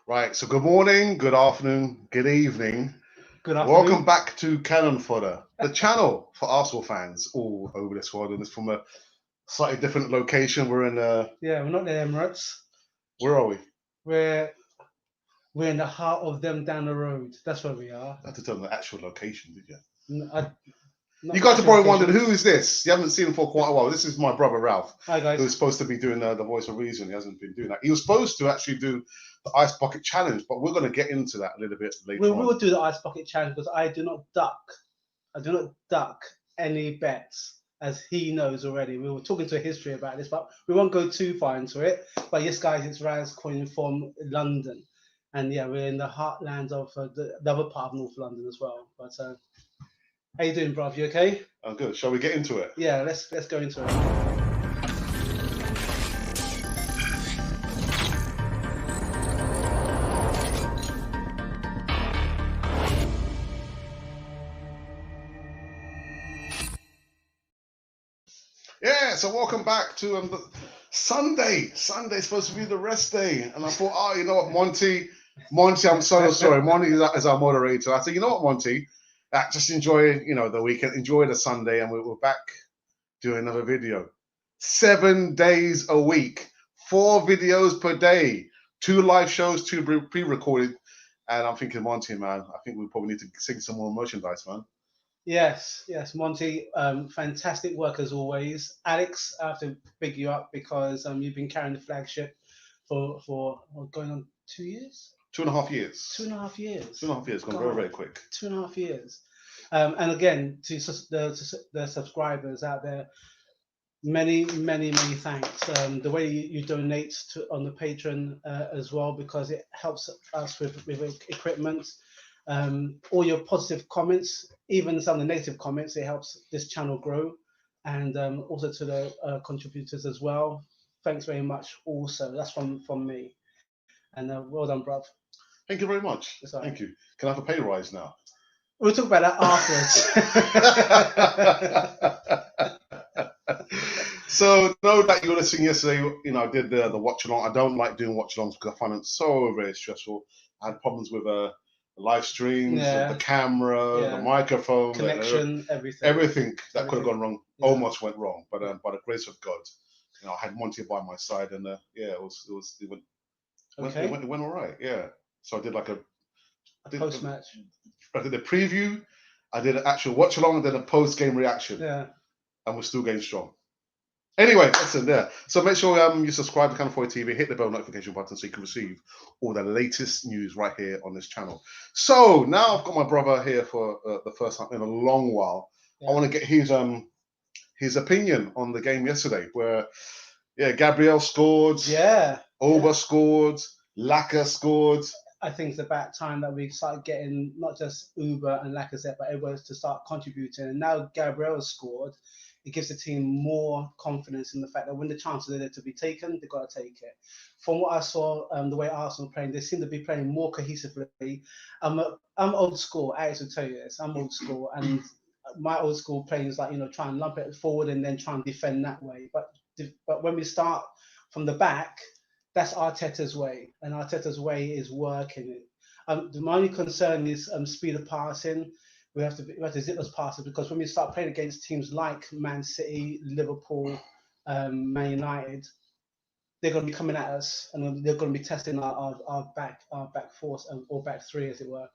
Right, so good morning, good afternoon, good evening. Good afternoon. Welcome back to Cannon Fodder, the channel for Arsenal fans all over this world. And it's from a slightly different location. We're in, Yeah, we're not in the Emirates. where are we? We're in the heart of them down the road. That's where we are. I had to tell them the actual location, did you? Not You guys are actual probably location. wondering, who is this? You haven't seen him for quite a while. This is my brother Ralph, Hi who's guys. supposed to be doing the voice of reason. He hasn't been doing that. He was supposed to actually do the Ice Bucket Challenge, but we're going to get into that a little bit later We on. will do the Ice Bucket Challenge because I do not duck any bets, as he knows already. We were talking to history about this, but we won't go too far into it. But yes, guys, it's Raz calling from London, and yeah, we're in the heartland of the other part of North London as well. But how you doing, bruv? You okay? I'm good. Shall we get into it? Yeah, let's go into it. Yeah, so welcome back to Sunday. Sunday's supposed to be the rest day. And I thought, oh, you know what, Monty, I'm so sorry. Monty is our moderator. I said, you know what, Monty, just enjoy, the weekend, enjoy the Sunday, and we're back doing another video. 7 days a week, 4 videos per day, 2 live shows, 2 pre-recorded. And I'm thinking, Monty, man, I think we probably need to sing some more merchandise, man. Yes, Monty. Fantastic work as always. Alex, I have to big you up because you've been carrying the flagship for going on 2 years. 2.5 years. 2.5 years. 2.5 years, gone very, very quick. 2.5 years. And again, to the subscribers out there, many thanks. The way you donate on the Patreon as well, because it helps us with equipment. All your positive comments, even some of the negative comments, it helps this channel grow. And also to the contributors as well. Thanks very much. Also, that's from me. And well done, bruv. Thank you very much. Right. Thank you. Can I have a pay rise now? We'll talk about that afterwards. So, know that you were listening yesterday. I did the watch along. I don't like doing watch alongs because I find it so very stressful. I had problems with the live streams, the camera, the microphone, connection, everything that could have gone wrong almost went wrong. But by the grace of God, I had Monty by my side, and it went all right. Yeah. So I did like a post match. I did a preview, I did an actual watch along, and then a post game reaction. Yeah. And we're still going strong. Anyway, listen there. So make sure you subscribe to Cannon Fodder TV, hit the bell notification button so you can receive all the latest news right here on this channel. So now I've got my brother here for the first time in a long while. Yeah. I want to get his opinion on the game yesterday, where Gabriel scored, Oba scored, Laka scored. I think it's about time that we start getting not just Uber and Lacazette, but everyone to start contributing. And now Gabriel has scored. It gives the team more confidence in the fact that when the chances are there to be taken, they've got to take it. From what I saw, the way Arsenal playing, they seem to be playing more cohesively. I'm old school. I actually tell you this. I'm old school, and my old school playing is like try and lump it forward and then try and defend that way. But when we start from the back, that's Arteta's way, and Arteta's way is working. My only concern is speed of passing. We have to zip those passes, because when we start playing against teams like Man City, Liverpool, Man United, they're going to be coming at us, and they're going to be testing our back force, or back three, as it were.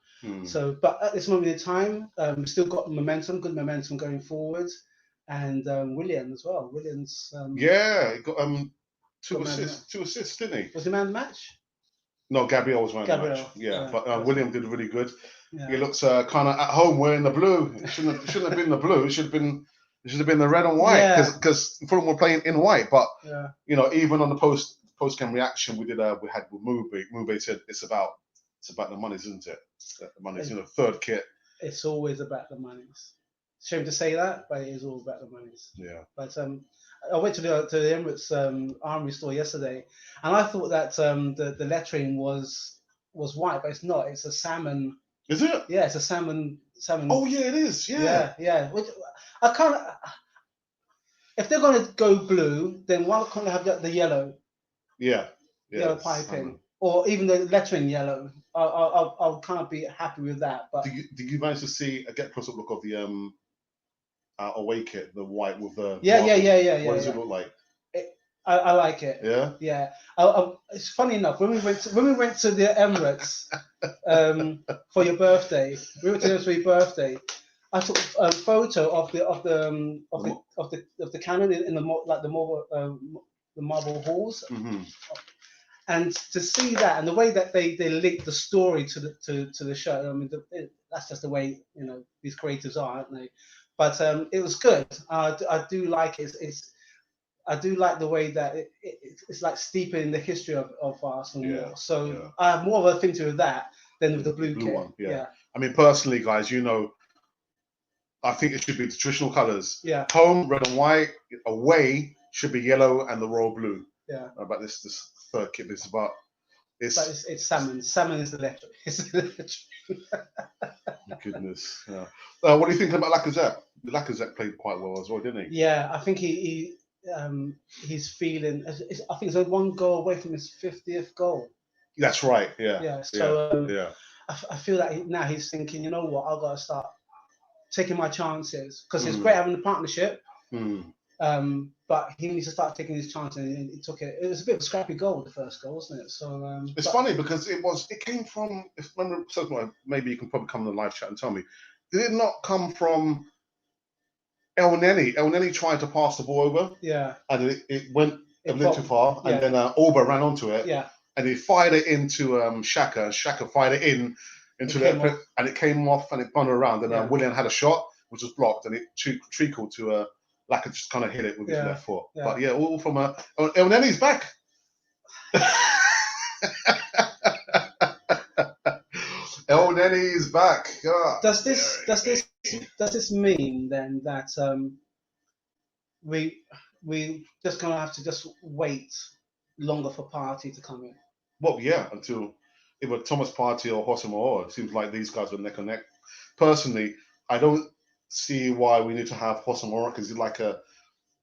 So, but at this moment in time, we've still got good momentum going forward, and William as well. William's he got two assists, didn't he? Was he man of the match? No, Gabriel was man of the match. Yeah, but William did really good. Yeah. He looks kind of at home wearing the blue. It shouldn't have been the blue. It should have been the red and white, because Fulham were playing in white. But even on the post game reaction, we had with Mube said it's about the monies, isn't it? The monies, third kit. It's always about the monies. Shame to say that, but it is all about the monies. Yeah. But I went to the Emirates Armory store yesterday, and I thought that the lettering was white, but it's not. It's a salmon. Is it? Yeah, it's a salmon. Oh yeah, it is. Yeah. Yeah. I can't. If they're going to go blue, then why can't they have the yellow? Yeah. Yellow piping. or even the lettering yellow. I'll kind of be happy with that. But Did you manage to see a get close up look of the away kit, the white with the yeah. What does it look like? I like it. Yeah. Yeah. It's funny enough when we went to the Emirates for your birthday. We went to there for your birthday. I took a photo of the cannon in the marble halls, Mm-hmm. and to see that and the way that they link the story to the show. I mean, that's just the way these creators are, aren't they? But it was good. I do like it. I do like the way that it's like steeping in the history of Arsenal more. So I have more of a thing to do with that than with the blue kit. One. Yeah. I mean, personally, guys, I think it should be the traditional colours. Yeah. Home, red and white. Away should be yellow and the royal blue. Yeah. About this third kit, it's salmon. Salmon is the letter. Goodness. Yeah. What do you think about Lacazette? Lacazette played quite well as well, didn't he? Yeah, I think he's feeling. I think he's only one goal away from his 50th goal. That's right. Yeah. Yeah. So yeah. I feel that now he's thinking, you know what, I've got to start taking my chances because it's great having a partnership. But he needs to start taking his chances, and he took it. It was a bit of a scrappy goal, the first goal, wasn't it? So it's funny because it came from. If maybe you can probably come in the live chat and tell me, did it not come from Elneny? Elneny tried to pass the ball over. Yeah. And it went a little too far, and then Auba ran onto it. Yeah. And he fired it into Xhaka, and Xhaka fired it into and it came off, and it spun around, and Willian had a shot which was blocked, and it trickled to Laka just kind of hit it with his left foot. Yeah. But all from Elneny's back. Elneny's back. Oh, does this mean then that we just gonna have to just wait longer for Partey to come in? Well, yeah, until either Thomas Partey or Houssem Aouar. It seems like these guys are neck and neck. Personally, I don't see why we need to have Houssem Aouar because he's like a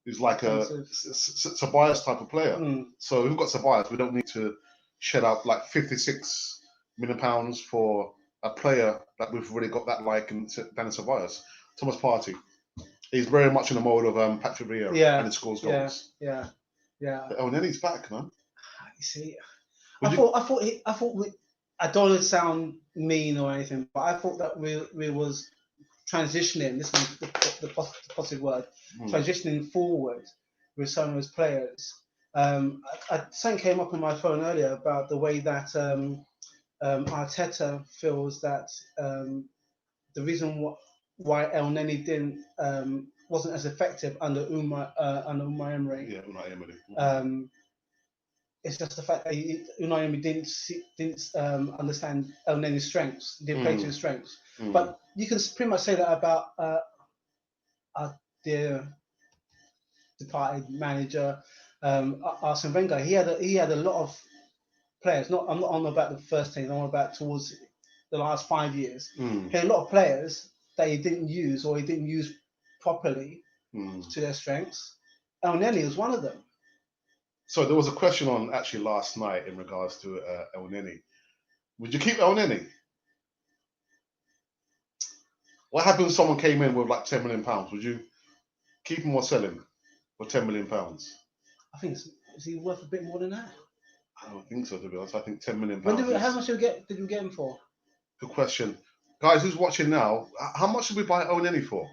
Ceballos type of player. So we've got Ceballos. We don't need to shed out like £56 million for a player that we've already got that like in Dani Ceballos. Thomas Partey, he's very much in the mode of Patrick Vieira, and he scores goals. Yeah. But Elneny's back, man. You see, I thought I don't want to sound mean or anything, but I thought that we was transitioning. This is the positive word. Transitioning forward with some of his players. Something came up on my phone earlier about the way that Arteta feels that the reason why Elneny wasn't as effective under Unai Emery. Yeah, Unai Emery. It's just the fact that Unai Emery didn't understand Elneny's strengths, didn't play to his strengths. But you can pretty much say that about our dear departed manager Arsene Wenger. He had a lot of players. I'm not on about the first team. I'm on about towards the last 5 years. He had a lot of players that he didn't use or he didn't use properly to their strengths. Elneny was one of them. So there was a question on actually last night in regards to Elneny. Would you keep Elneny? What happens if someone came in with like £10 million? Would you keep him or sell him for £10 million? I think is he worth a bit more than that? I don't think so, to be honest. I think £10 million. How much did you get him for? Good question. Guys, who's watching now? How much did we buy Elneny for?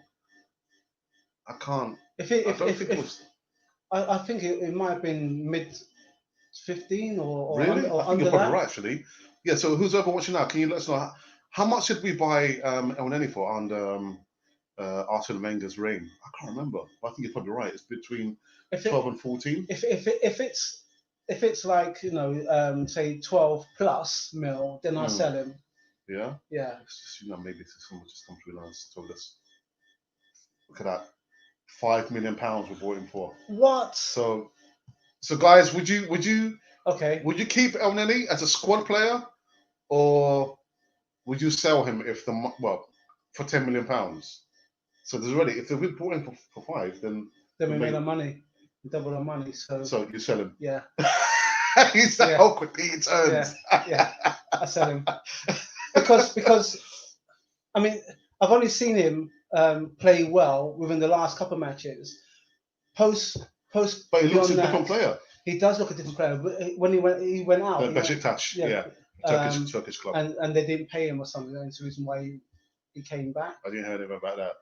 I can't. I think it might have been mid 15 or really? Or I think you're probably right, actually. Yeah. So who's ever watching now? Can you let us know how much did we buy Elneny for under Arsene Wenger's reign? I can't remember. But I think you're probably right. It's between 12 and 14. If it's like say 12 plus mil, then I'll sell him. Yeah. Yeah. Maybe someone just come through and told us. Look at that. £5 million we bought him for. What? So guys, would you okay? Would you keep Elneny as a squad player, or would you sell him for £10 million? So there's already, if we bought him for 5, then we made our money, double our money. So you sell him. Yeah. He's that how quickly he turns. Yeah, I sell him because I mean I've only seen him play well within the last couple of matches. Post, But he looks a beyond different that, player. he does look a different player. But when he went out, Besiktas, Turkish club. and they didn't pay him or something. That's the reason why he came back. I didn't hear anything about that.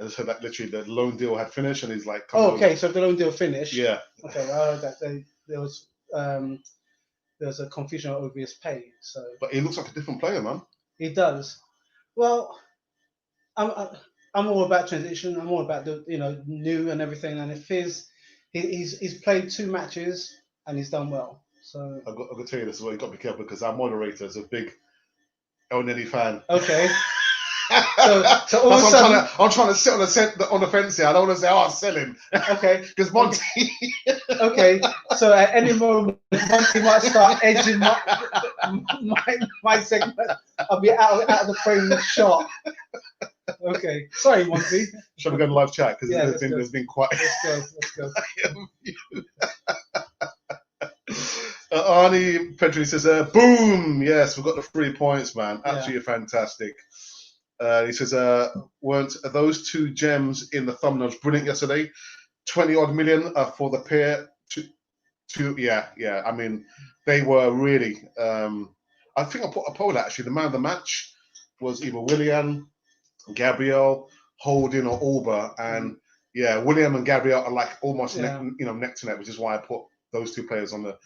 I just heard that literally the loan deal had finished, and he's like, "Oh, okay, so the loan deal finished." Yeah. Okay, I heard that there was a confusion over his pay. So. But he looks like a different player, man. He does. Well, I'm all about transition. I'm all about the new and everything. And if he's played 2 matches and he's done well. So I've got to tell you this as well. You got to be careful because our moderator is a big Elneny fan. Okay. So all of a sudden, I'm trying to sit on the fence here. I don't want to say, "Oh, sell him." Okay. Because Monty. Okay. So at any moment, Monty might start edging my segment. I'll be out of the frame of shot. Okay. Sorry, Monty. Shall we go in live chat? Because Yeah, there's been quite. Let's go. Arnie Petri says, "Boom! Yes, we've got the 3 points, man. Absolutely fantastic." He says, "Weren't those 2 gems in the thumbnails brilliant yesterday? 20 odd million for the pair. Yeah. I mean, they were really. I think I put a poll actually. The man of the match was either Willian, Gabriel, Holding, or Alba, and William and Gabriel are like almost neck to neck, which is why I put those 2 players on the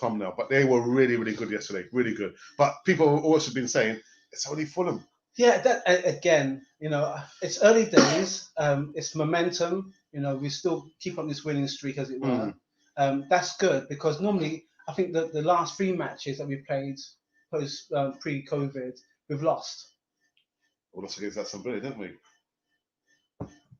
thumbnail. But they were really, really good yesterday, really good. But people have also been saying it's only Fulham. Yeah, that again, it's early days. It's momentum. We still keep on this winning streak, as it were. That's good because normally I think the last 3 matches that we played pre-COVID, we've lost. We lost against Aston Villa, didn't we?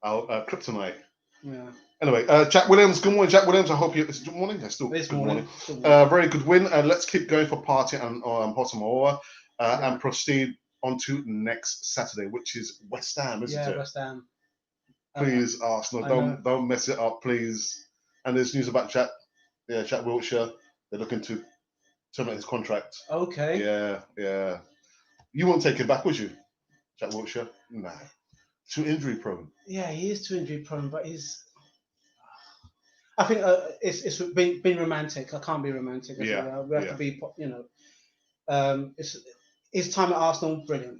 Our kryptonite. Yeah. Anyway, Jack Williams. Good morning, Jack Williams. I hope it's good morning. Good morning. Very good win. Let's keep going for Partey and Hotamawa and proceed on to next Saturday, which is West Ham, isn't it? Yeah, West Ham. Please, Arsenal, don't mess it up, please. And there's news about Jack Wilshere. They're looking to terminate his contract. Okay. Yeah. You won't take him back, would you, Jack Wilshere? Nah. Too injury prone. Yeah, he is too injury prone, but he's. I think it's been romantic. I can't be romantic. We have to be, it's his time at Arsenal, brilliant,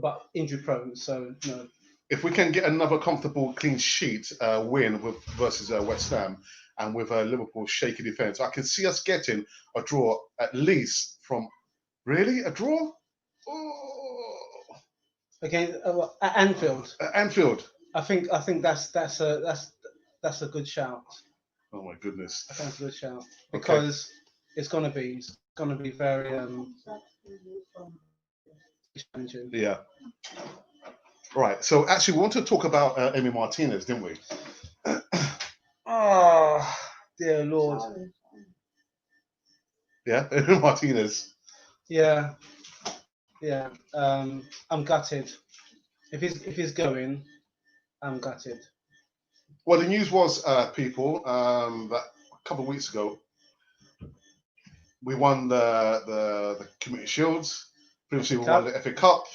but injury prone. So no. If we can get another comfortable clean sheet win versus West Ham, and with Liverpool's shaky defence, I can see us getting a draw at least from. Really, a draw? Oh. Again, at Anfield. At Anfield. I think that's a good shout. Oh my goodness. I think that's a good shout because it's gonna be very challenging. Yeah. Right. So actually, we wanted to talk about Emi Martinez, didn't we? Oh dear Lord. Yeah, Emi Martinez. Yeah. I'm gutted. If he's going, I'm gutted. Well, the news was, people, that a couple of weeks ago, we won the Community Shields. Previously, we won the FA Cup.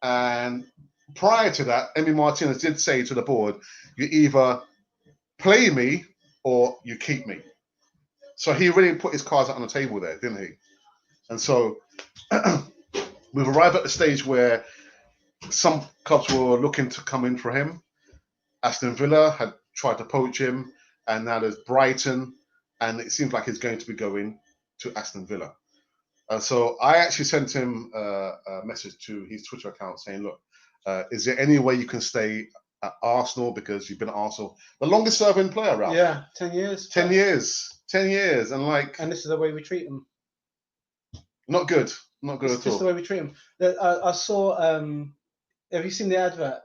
And prior to that, Emi Martinez did say to the board, "You either play me or you keep me." So he really put his cards out on the table there, didn't he? And so we've arrived at the stage where some clubs were looking to come in for him. Aston Villa had tried to poach him, and now there's Brighton, and it seems like he's going to be going to Aston Villa. So I actually sent him a message to his Twitter account saying, "Look, is there any way you can stay at Arsenal because you've been at Arsenal the longest serving player, Ralph? Yeah, 10 years. 10 years, and this is the way we treat them. Not good at all. It's just the way we treat them. I saw. Have you seen the advert?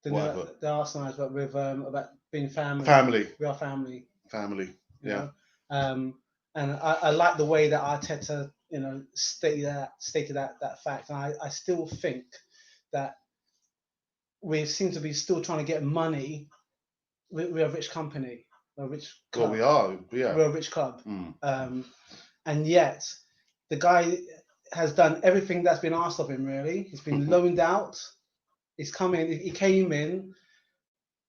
The Arsenal advert with about being family. We are family. Yeah. And I like the way that Arteta, stated that fact. And I still think that we seem to be still trying to get money. We're a rich company. We're a rich club. Well, we are. Yeah. We're a rich club. and yet the guy has done everything that's been asked of him. Really, he's been loaned out. He's come in. He came in,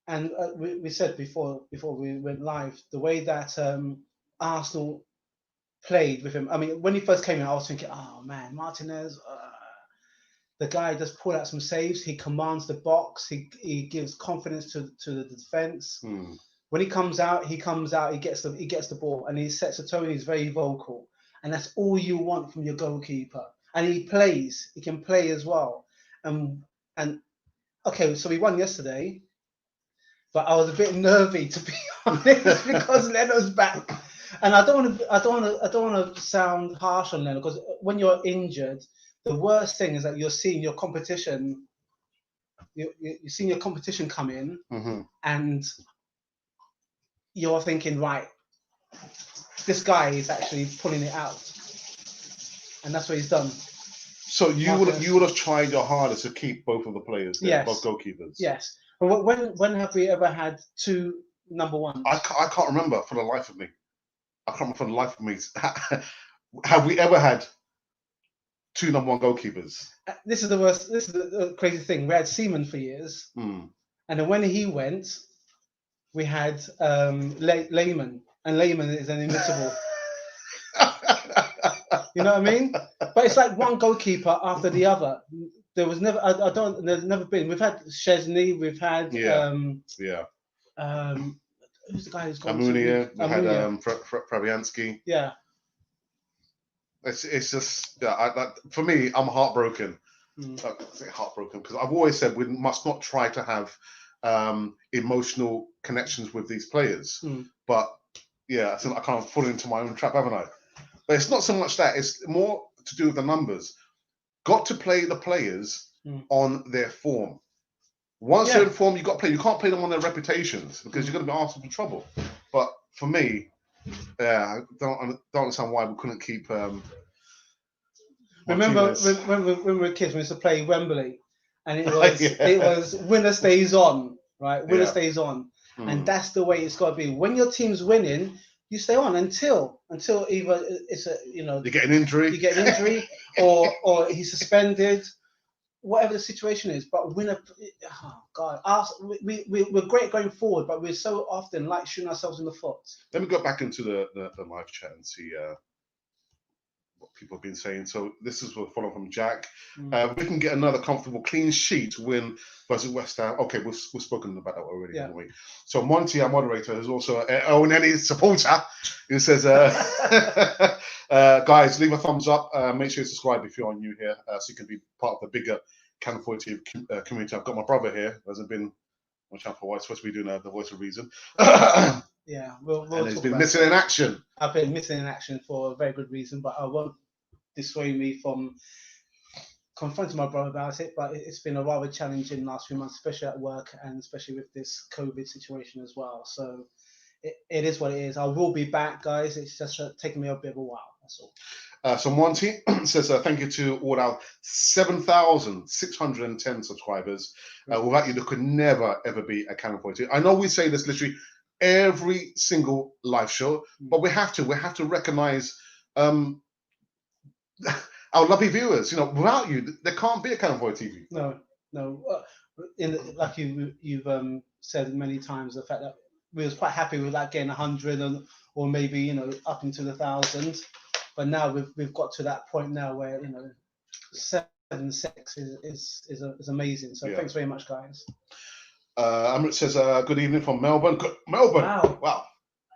and we said before we went live, the way that Arsenal played with him. I mean, when he first came in, I was thinking, oh man, Martinez. The guy just pulled out some saves. He commands the box. He gives confidence to the defense. When he comes out. He gets the ball, and he sets the tone. He's very vocal, and that's all you want from your goalkeeper. And he plays. He can play as well. And okay, so we won yesterday, but I was a bit nervy, to be honest, because Leno's back. And I don't want to sound harsh on Leno, because when you're injured, the worst thing is that you're seeing your competition. You're seeing your competition come in, and you're thinking, right, this guy is actually pulling it out, and that's what he's done. So you would have tried your hardest to keep both of the players there, both goalkeepers. Yes. But when have we ever had two number ones? I can't remember for the life of me. Have we ever had two number one goalkeepers? This is the worst. This is the crazy thing. We had Seaman for years, and then when he went, we had Lehman, and Lehman is an inimitable. You know what I mean? But it's like one goalkeeper after the other. There was never. There's never been. We've had Chesney. We've had. Who's the guy who's gone? Almunia. We had Fabianski. Yeah. It's just for me. I'm heartbroken. I say heartbroken because I've always said we must not try to have emotional connections with these players. But yeah, I think I kind of fall into my own trap, haven't I? But it's not so much that; it's more to do with the numbers. Got to play the players on their form. Once they're in form, you got to play. You can't play them on their reputations because you're going to be asked for trouble. But for me, I don't understand why we couldn't keep. Remember when we were kids, we used to play Wembley, and it was it was winner stays on, right? Winner stays on, and that's the way it's got to be. When your team's winning, you stay on until either it's you get an injury, or he's suspended. Whatever the situation is, but we're great going forward, but we're so often like shooting ourselves in the foot. Let me go back into the live chat and see what people have been saying. So this is a follow from Jack. We can get another comfortable clean sheet win versus West Ham. Okay, we've spoken about that already, haven't we? So Monty, our moderator, is also an Elneny supporter, who says, guys, leave a thumbs up. Make sure you subscribe if you're new here, so you can be part of the bigger Cannon 40 community. I've got my brother here, who hasn't been on channel for a while. Supposed to be doing the voice of reason. We'll he's been missing in action. I've been missing in action for a very good reason, but I won't dissuade me from confronting my brother about it. But it's been a rather challenging last few months, especially at work and especially with this COVID situation as well. So it is what it is. I will be back, guys. It's just taking me a bit of a while. That's all. So Monty says, thank you to all our 7,610 subscribers. Without you, there could never, ever be a Cannon 42. I know we say this literally every single live show, but we have to recognize our lovely viewers. Without you, there can't be a Cannon 40 TV. No. Like you've said many times, the fact that we was quite happy with that getting 100 or maybe up into the 1,000. But now we've got to that point now where 7.6 is amazing. So thanks very much, guys. Amrit says, good evening from Melbourne. Melbourne. Wow.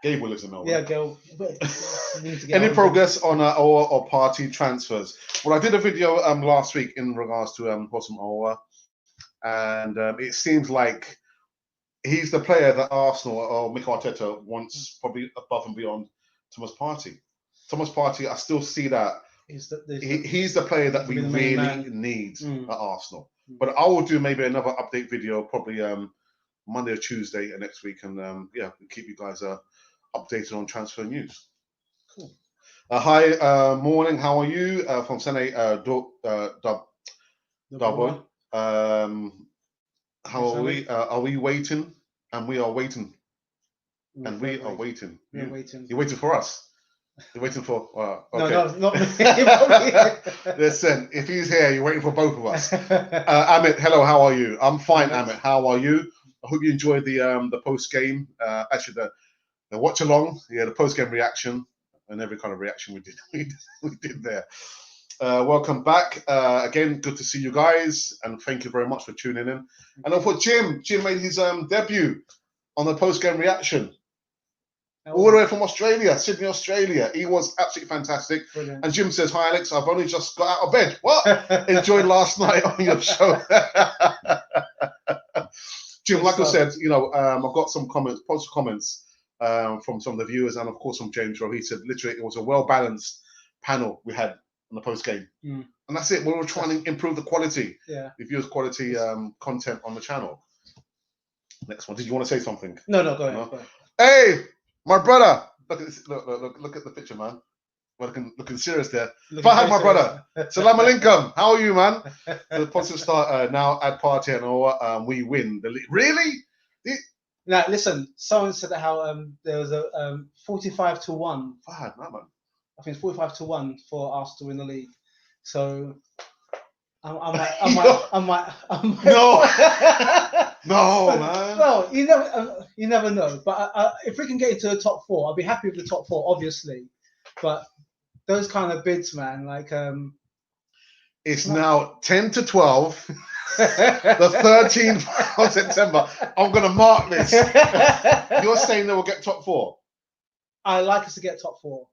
Gabe lives in Melbourne. Yeah, Gail. Any progress on our Partey transfers? Well, I did a video last week in regards to Hossam Aouar, and it seems like he's the player that Arsenal or Mikel Arteta wants, probably above and beyond Thomas Partey. Thomas Partey, I still see that he's the player that we really need at Arsenal. But I will do maybe another update video, probably Monday or Tuesday next week, and keep you guys updated on transfer news. Cool. Hi, morning. How are you? From Sene Dubbo. How are we? Are we waiting? And we are waiting. And we are waiting. We're waiting. You're waiting for us. You're waiting for. No, Okay. no, not me. Listen, if he's here, you're waiting for both of us. Amit, hello. How are you? I'm fine, Amit. How are you? I hope you enjoyed the post game. Actually, the watch along. Yeah, the post game reaction and every kind of reaction we did. We did there. Welcome back again. Good to see you guys, and thank you very much for tuning in. And then for Jim made his debut on the post game reaction. All the way from Australia, Sydney, Australia. He was absolutely fantastic. Brilliant. And Jim says, "Hi, Alex. I've only just got out of bed. What? Enjoyed last night on your show." Jim, like I said, I've got some comments, positive comments from some of the viewers, and of course from James Rowe. He said, literally, it was a well-balanced panel we had on the post game, and that's it. We were trying to improve the quality, the viewers' quality content on the channel. Next one. Did you want to say something? No, go ahead. Go ahead. Hey, my brother. Look at this. Look at the picture, man. Well, looking serious there. Fahad, my brother. Salam alaikum. How are you, man? The positive start now at Partey and all. We win the league. Really? Now, listen. Someone said how there was a 45-1. Fahad, no, man. I think it's 45-1 for us to win the league. So I might. No. No, man. Well, you never know. But if we can get into the top 4, I'll be happy with the top 4, obviously. But those kind of bids, man, like it's now 10-12, the 13th of September. I'm gonna mark this. You're saying they will get top 4? I like us to get top 4.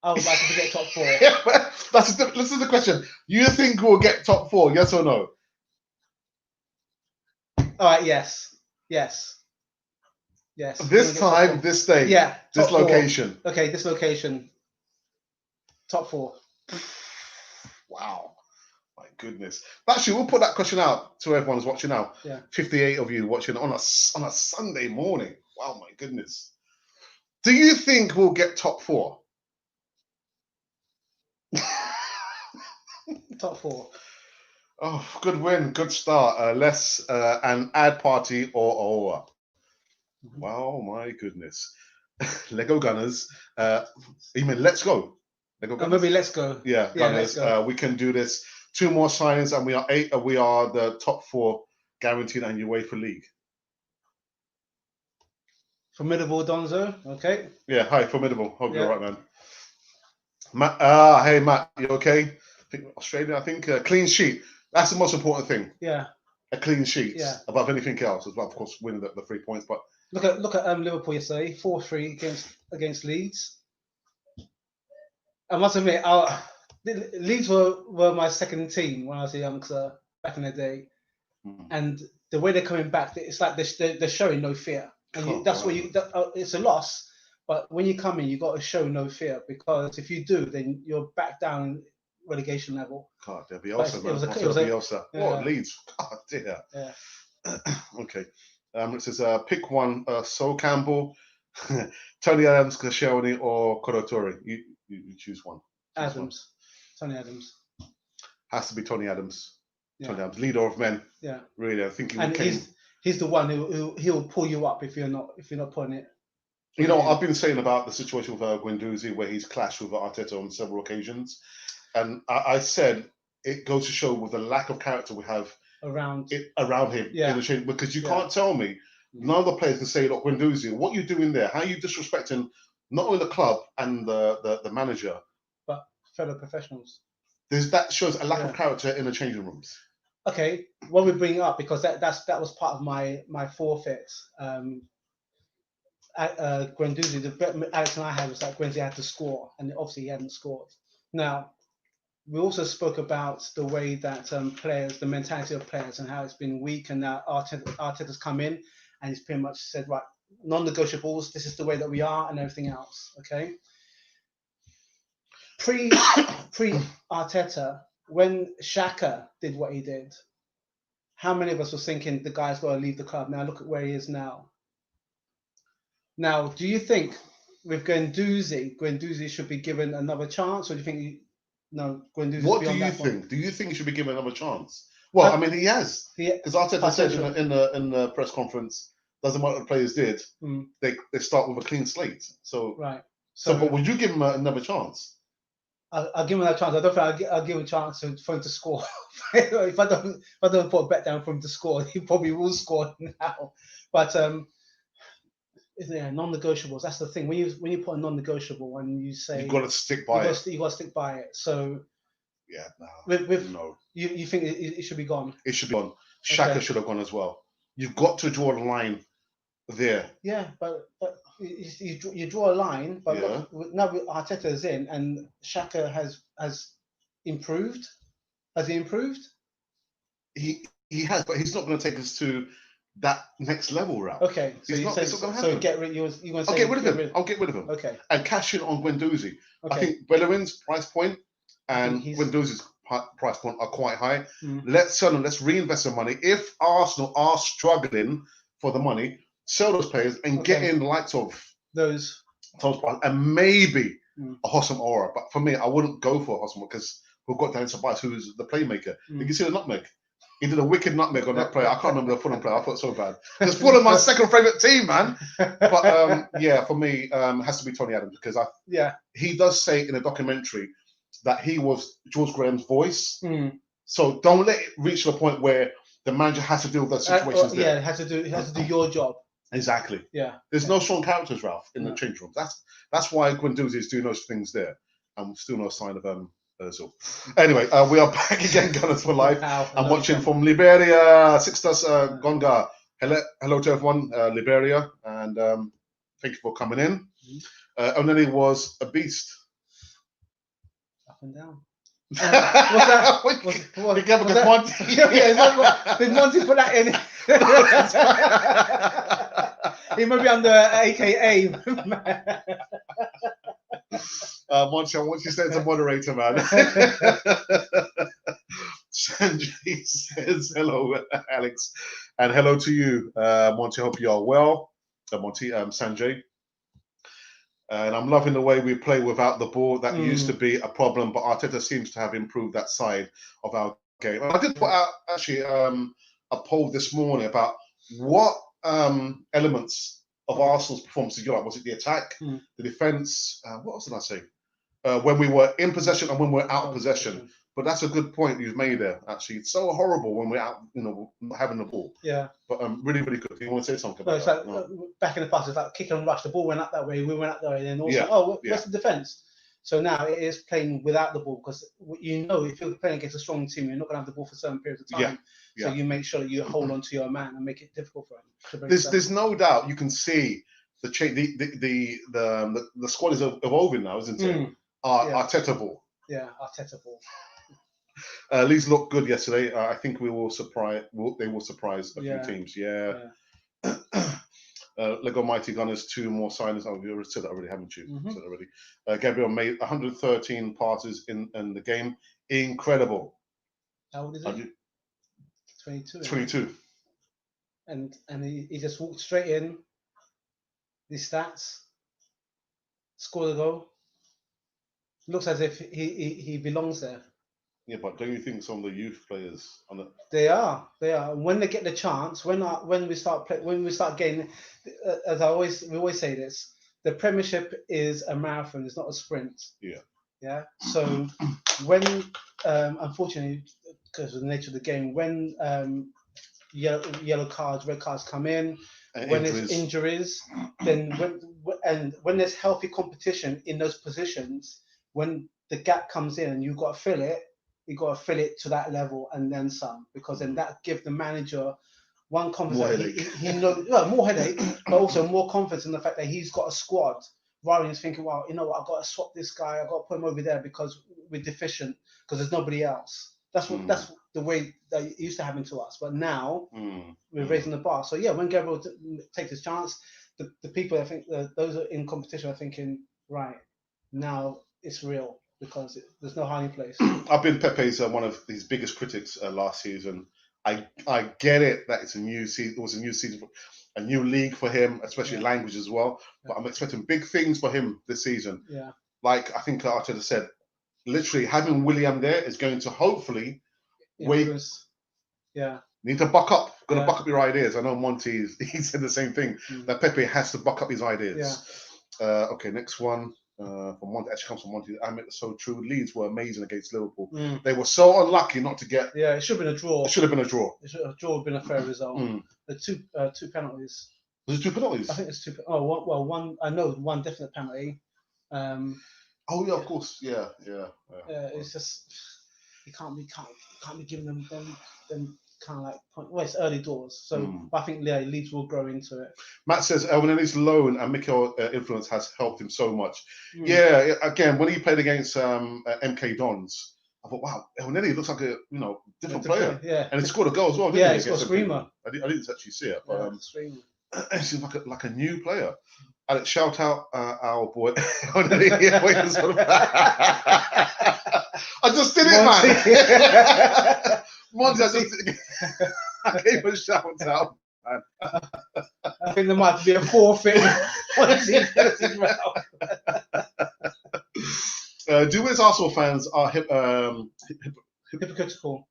I would like us to get top 4. Yeah, but this is the question. You think we'll get top 4? Yes or no? All right. Yes. This time, this day. Yeah. This location. 4. Okay. This location. Top 4. Wow. My goodness. Actually, we'll put that question out to everyone who's watching now. Yeah. 58 of you watching on a Sunday morning. Wow, my goodness. Do you think we'll get top 4? Top 4. Oh, good win, good start. Less and add Partey or over. Wow, my goodness. Lego Gunners. You mean let's go? Lego Gunners? Maybe let's go. Yeah, Gunners. We can do this. 2 more signings and we are 8. We are the top 4 guaranteed and UEFA League. Formidable Donzo. Okay. Yeah, hi, Formidable. Hope you're all right, man. Matt, hey Matt, you okay? I think Australia. I think clean sheet. That's the most important thing. Yeah. A clean sheet. Yeah. Above anything else, as well, of course, winning the 3 points. But look at Liverpool yesterday, 4-3 against Leeds. I must admit, Leeds were my second team when I was a youngster back in the day, and the way they're coming back, it's like they're showing no fear, and it's a loss. But when you come in, you got to show no fear, because if you do, then you're back down relegation level. God, they'll be Bielsa, man. It was Bielsa. yeah. Oh, Leeds. God dear. Yeah. Okay. It says pick one. Sol Campbell, Tony Adams, Koscielny, or Kolo-Toure. You choose one. Adams. Tony Adams. Has to be Tony Adams. Yeah. Tony Adams, leader of men. Yeah. Really, I think he's the one who he'll pull you up if you're not putting it. You know, I've been saying about the situation with Guendouzi, where he's clashed with Arteta on several occasions, and I said it goes to show with the lack of character we have around him in the chain, because you can't tell me none of the players can say, look, Guendouzi, what are you doing there? How are you disrespecting not only the club and the manager, but fellow professionals? That shows a lack of character in the changing rooms. Okay, what we bring up, because that was part of my forfeits. Guendouzi, the bet Alex and I had was that Guendouzi had to score, and obviously he hadn't scored. Now, we also spoke about the way that players, the mentality of players, and how it's been weak, and now Arteta's come in and he's pretty much said, right, non-negotiables, this is the way that we are, and everything else. Okay. Pre Arteta, when Xhaka did what he did, how many of us were thinking the guy's got to leave the club? Now look at where he is now. Now, do you think with Guendouzi should be given another chance, or do you think Guendouzi? What do you think? Do you think he should be given another chance? Well, I mean, he has, because Arteta said in the press conference, doesn't matter what the players did, they start with a clean slate. So right. So, but would you give him another chance? I'll give him that chance. I don't think I'll give him a chance for him to score. if I don't put a bet down for him to score, he probably will score now. But non-negotiables. That's the thing. When you put a non-negotiable and you say you've got to stick by it. You got to stick by it. So yeah, no. You think it should be gone? It should be gone. Xhaka should have gone as well. You've got to draw the line there. Yeah, but you draw a line. But look, now Arteta's in, and Xhaka has improved. Has he improved? He has, but he's not going to take us to that next level, Ralph. Okay, so you say so. Get rid. You want to say I'll get rid of him. I'll get rid of him. Okay, and cash in on Guendouzi. Okay. I think Bellerin's price point and Guendouzi's price point are quite high. Let's reinvest the money. If Arsenal are struggling for the money, sell those players and get in the likes of those and maybe a Hossam Aura. But for me, I wouldn't go for a Hossam because we've got Daniel Ceballos, who's the playmaker. You can see the nutmeg. He did a wicked nutmeg on that player. I can't remember the Fulham player. I thought so bad. It's Fulham, my second favourite team, man. But for me, it has to be Tony Adams because he does say in a documentary that he was George Graham's voice. So don't let it reach the point where the manager has to deal with those situations. He has to do your job. Exactly. Yeah. There's no strong characters, Ralph, in the change room. That's why Guendouzi is doing those things there, and still no sign of Ozil. Anyway, we are back again, Gunners for Life. I'm watching from Liberia, Sixtus Gonga. Hello to everyone, Liberia, and thank you for coming in. Elneny was a beast. Up and down. What's that? Did Monty put that in? He might be under AKA. Monty, I want you to stay as a moderator, man. Sanjay says hello, Alex, and hello to you, Monty. I hope you are well, Sanjay. And I'm loving the way we play without the ball. That used to be a problem, but Arteta seems to have improved that side of our game. And I did put out actually a poll this morning about what elements of Arsenal's performance did you like? Was it the attack, the defence? What else did I say? When we were in possession and when we're out of possession. But that's a good point you've made there. Actually, it's so horrible when we're out, not having the ball. Yeah. But really, really good. You want to say something about that? Like, back in the past, it's like kick and rush. The ball went up that way, we went up that way, and then also, where's the defence? So now it is playing without the ball because if you're playing against a strong team, you're not going to have the ball for certain periods of time. Yeah. So you make sure that you hold on to your man and make it difficult for him. There's no doubt you can see the change. The squad is evolving now, isn't it? Arteta ball. Yeah, Arteta ball. Leeds looked good yesterday. I think they will surprise a few teams. Yeah. Lego Mighty Gunners, 2 more signings. Oh, you said that already, haven't you? Said that already. Gabriel made 113 passes in the game. Incredible. How old is he? 22. 22. And he just walked straight in. These stats. Scored a goal. Looks as if he belongs there. Yeah, but don't you think some of the youth players They are. When they get the chance, when we start getting, as we always say this, the Premiership is a marathon. It's not a sprint. Yeah. Yeah. So when unfortunately, because of the nature of the game, when yellow cards, red cards come in, when there's injuries, then when there's healthy competition in those positions, when the gap comes in and you've got to fill it. You got to fill it to that level and then some, because then that gives the manager one confidence. More headache. He knows, more headache, but also more confidence in the fact that he's got a squad. Rather than thinking, well, you know what, I've got to swap this guy, I've got to put him over there because we're deficient, because there's nobody else. That's the way that it used to happen to us. But now we're raising the bar. So yeah, when Gabriel takes his chance, the people, I think, those are in competition are thinking, right, now it's real. Because there's no hiding place. I've been Pepe's one of his biggest critics last season. I get it that it's a new season. It was a new season, a new league for him, especially language as well. But I'm expecting big things for him this season. Yeah. Like I think Arteta said, literally having William there is going to hopefully need to buck up. Got to buck up your ideas. I know Monty he said the same thing that Pepe has to buck up his ideas. Yeah. Okay, next one. from Monty. Actually comes from Monty. I mean, so true. Leeds were amazing against Liverpool. Mm. They were so unlucky not to get. Yeah, it should have been a draw. It should have been a draw. A draw would have been a fair result. Mm. The two penalties. Was it 2 penalties? I think it's two. Oh, one. I know one definite penalty. Oh yeah, of course. Yeah. It's just you can't be giving them kind of like point. Well, it's early doors, so I think Leeds will grow into it. Matt says Elneny's loan and Mikel influence has helped him so much. Yeah, again, when he played against MK Dons, I thought, wow, Elneny looks like a different player. Yeah, and he scored a goal as well. Yeah, he scored a screamer. I didn't actually see it, but screamer. It seems like a new player. Alex, shout out our boy Elneny. I just did it, man. Monty, I gave him a shout out. I think there might be a forfeit. Do as Arsenal fans are hypocritical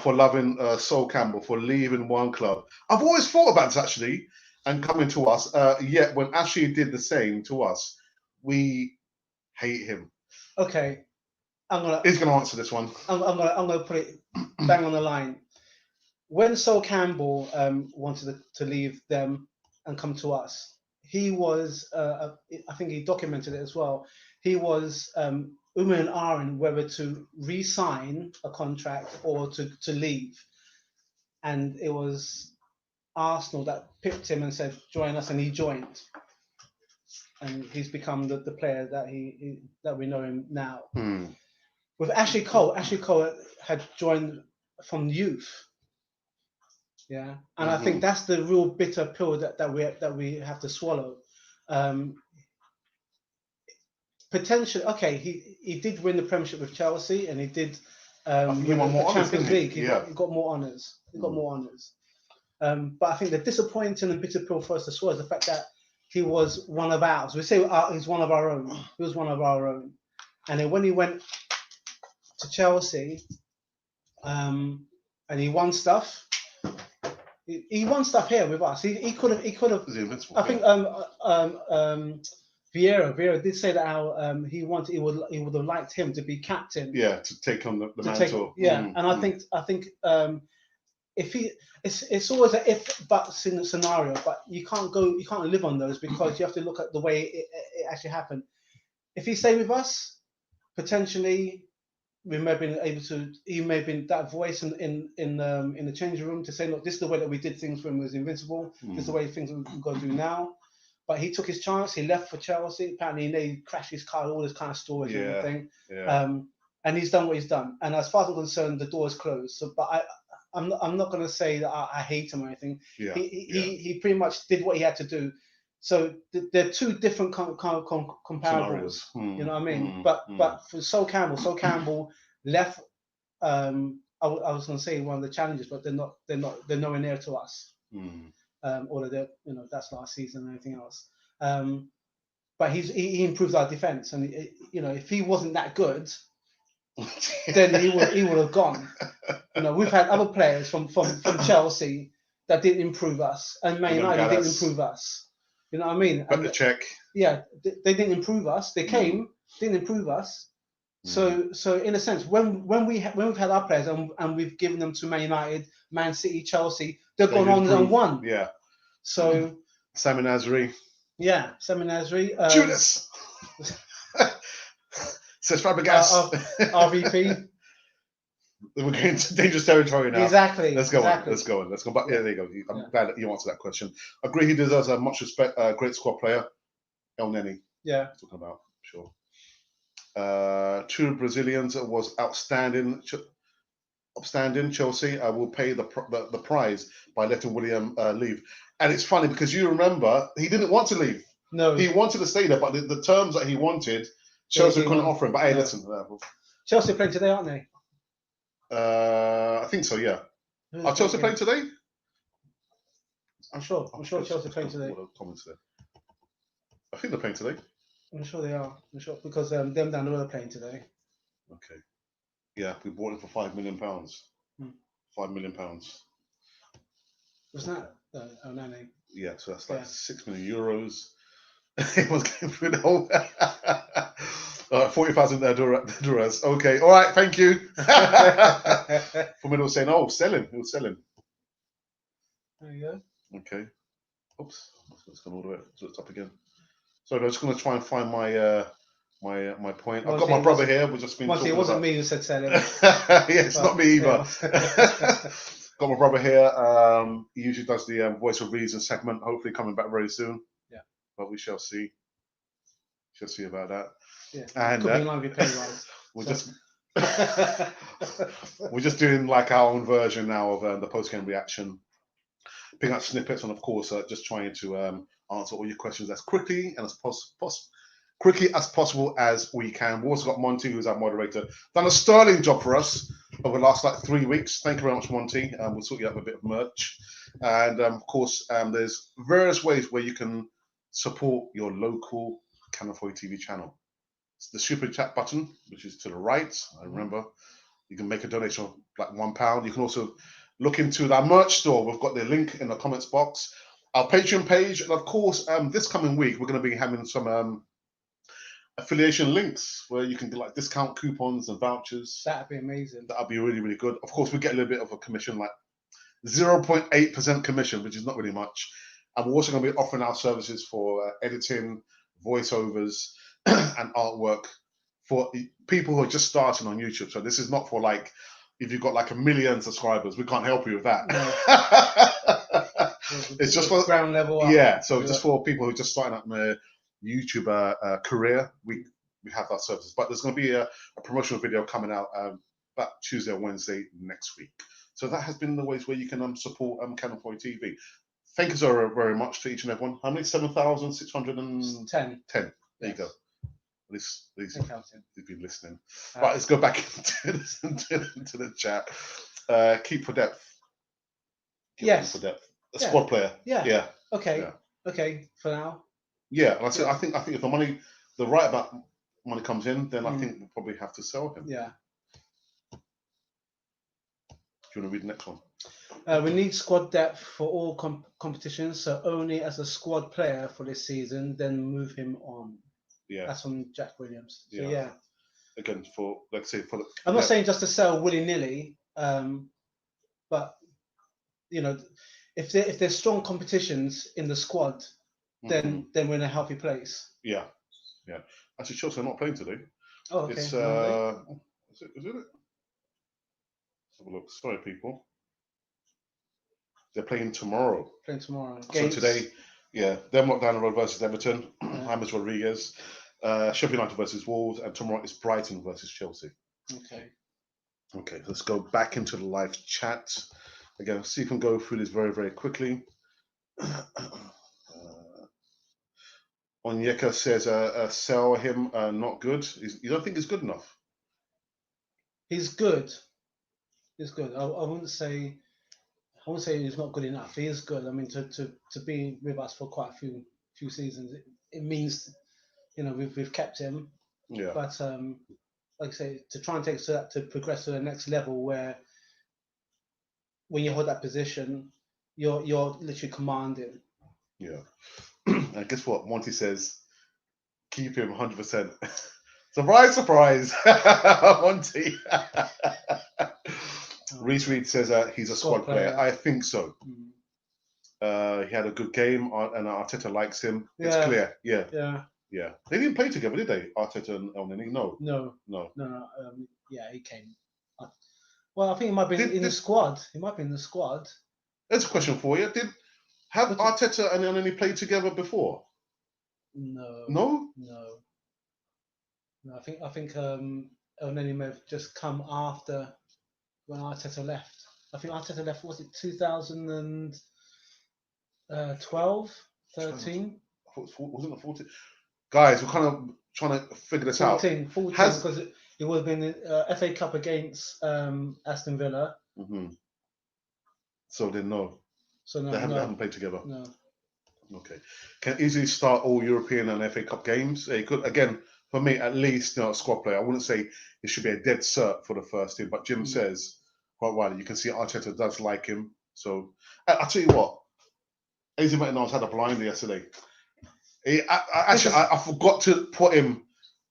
for loving Sol Campbell for leaving one club? I've always thought about this actually, and coming to us. Yet when Ashley did the same to us, we hate him. Okay, He's gonna answer this one. I'm gonna put it bang on the line. When Sol Campbell wanted to leave them and come to us, he was, I think he documented it as well, he was and ahhing whether to re-sign a contract or to leave. And it was Arsenal that picked him and said, join us, and he joined. And he's become the player that we know him now. With Ashley Cole had joined from youth. Yeah, and I think that's the real bitter pill that we have to swallow. Potentially, okay, he did win the Premiership with Chelsea, and he did win the Champions League. He got more honours. He got more honours. But I think the disappointing and bitter pill for us to swallow is the fact that he was one of ours. We say he's one of our own. He was one of our own, and then when he went to Chelsea, and he won stuff. He won stuff here with us. He could have. I think Vieira did say that how he would have liked him to be captain. Yeah, to take on the mantle. And I think if it's always an if but scenario, but you can't live on those because you have to look at the way it actually happened. If he stayed with us, potentially. We may have been able to. He may have been that voice in the changing room to say, "Look, this is the way that we did things when we was invincible. This is the way things we've got to do now." But he took his chance. He left for Chelsea. Apparently, he crashed his car. All this kind of stories and everything. Yeah. And he's done what he's done. And as far as I'm concerned, the door is closed. So, but I'm not going to say that I hate him or anything. Yeah. He pretty much did what he had to do. So they're two different comparables. You know what I mean? But for Sol Campbell left. I was going to say one of the challenges, but they're nowhere near to us. Although they're that's last season and everything else. But he improved our defense, and if he wasn't that good, then he would have gone. We've had other players from Chelsea that didn't improve us, and Man United didn't improve us. You know what I mean? But the check. Yeah, they didn't improve us. They came, didn't improve us. So in a sense, when we've had our players and we've given them to Man United, Man City, Chelsea, they've gone on and won. Yeah. So Sami Nasri. Yeah, Sami Nasri. Judas. Says Fabregas. RVP. We're going to dangerous territory now. Exactly. Let's go on. Let's go back. Yeah, there you go. I'm glad that you answered that question. Agree, he deserves much respect. Great squad player. Elneny. Yeah. Talking about, sure. Two Brazilians was outstanding. Chelsea will pay the prize by letting William leave. And it's funny because you remember he didn't want to leave. No. He wanted to stay there, but the terms that he wanted, Chelsea couldn't offer him. But hey, listen. Chelsea playing today, aren't they? I think so, yeah. Are Chelsea playing today? I'm sure Chelsea playing today. I think they're playing today. I'm sure they are. I'm sure because them down the road are playing today. Okay. Yeah, we bought him for £5 million. £5 million. Was that Elneny? Yeah, so that's like €6 million. He was going through the whole 40,000 dirhams. Okay, all right, thank you. For me, they were saying, "Oh, selling. He was selling." There you go. Okay. Oops, it's gone all the way to the top again. So I'm just going to try and find my my point. I've got my brother here. We've just been Monty, talking it wasn't about. me who said selling. Yeah, it's not me either. Yeah. Got my brother here. He usually does the voice of reason segment. Hopefully, coming back very soon. Yeah. But we shall see. Shall see about that. Yeah. And Could be in line with your pay rise. we're So- just we're just doing like our own version now of the post game reaction, picking out snippets, and of course, just trying to answer all your questions as quickly and as quickly as possible as we can. We've also got Monty, who's our moderator, done a sterling job for us over the last like 3 weeks. Thank you very much, Monty. We'll sort you out with a bit of merch, and of course, there's various ways where you can support your local Canafoy TV channel. It's the super chat button, which is to the right. I remember you can make a donation of like £1. You can also look into our merch store. We've got the link in the comments box. Our Patreon page, and of course, this coming week we're going to be having some affiliation links where you can get like discount coupons and vouchers. That'd be amazing. That'd be really, really good. Of course, we get a little bit of a commission, like 0.8% commission, which is not really much. And we're also going to be offering our services for editing, voiceovers, and artwork for people who are just starting on YouTube. So this is not for like if you've got like 1 million subscribers. We can't help you with that. No. It's just for ground level. Yeah, so just for people who are just starting up in their YouTube career, we have that services. But there's going to be a promotional video coming out about Tuesday or Wednesday next week. So that has been the ways where you can support Canafoy TV. Thank you so very much to each and everyone. How many? 7,610. 10. There you go. At least you've been listening. Right, let's go back into the chat. Keep for depth. Yes. For depth. A squad player. Yeah. Okay. Yeah. Okay. For now. Yeah, and I think if the right amount of money comes in, then I think we'll probably have to sell him. Yeah. Do you want to read the next one? We need squad depth for all competitions, so only as a squad player for this season, then move him on. Yeah. That's from Jack Williams. So yeah. Again, for let's say for the. I'm not saying just to sell willy-nilly, but you know, if there's strong competitions in the squad, then we're in a healthy place. Yeah. Actually, Chelsea are not playing today. Oh, okay. It's is it? Let's have a look. Sorry, people. They're playing tomorrow. So today, Denmark down the road versus Everton. James Rodriguez. Sheffield United versus Wolves, and tomorrow is Brighton versus Chelsea. Okay, let's go back into the live chat. Again, see if we can go through this very, very quickly. Onyeka says, sell him, not good. You don't think he's good enough? He's good. He's good. I wouldn't say he's not good enough. He is good. I mean, to be with us for quite a few seasons, it means, we've kept him. Yeah. But like I say, to try and to progress to the next level where when you hold that position, you're literally commanding. Yeah. And guess what? Monty says, keep him 100%. Surprise, surprise. Monty. Reese Reed says he's a squad player. I think so. He had a good game, and Arteta likes him. It's clear. Yeah. They didn't play together, did they? Arteta and Elneny? No. Yeah, he came. Well, I think he might be in the squad. He might be in the squad. That's a question for you. Have Arteta and Elneny played together before? No. I think Elneny may have just come after when Arteta left. I think Arteta left, was it 2012, 13? Wasn't it 14? Guys, we're kind of trying to figure this 14, because it would have been FA Cup against Aston Villa. So then no. So no, they haven't played together. No. Okay. Can easily start all European and FA Cup games. He could, again, for me, at least, a squad player. I wouldn't say it should be a dead cert for the first team, but Jim says quite well. You can see Arteta does like him. So I'll tell you what, Emi Martinez had a blinder yesterday. I forgot to put him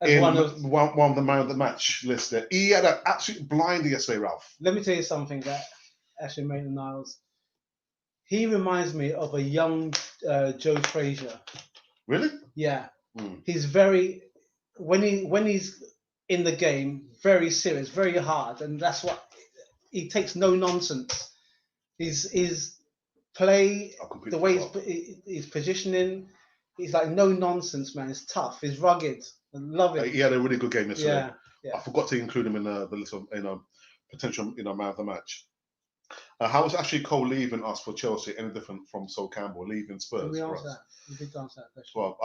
as in one of. one of the man of the match list there. He had an absolute blinder yesterday, Ralph. Let me tell you something that actually made Niles. He reminds me of a young Joe Frazier. Really? Yeah, Hmm. he's very when he's in the game, very serious, very hard, and that's what he takes no nonsense. His play, the way he's positioning, he's like no nonsense, man. It's tough. He's rugged. I love it. He had a really good game yesterday. Yeah. I forgot to include him in the list of potential man of the match. How was Ashley Cole leaving us for Chelsea any different from Sol Campbell leaving Spurs? Did we for answer us? that? We did answer that question. Well,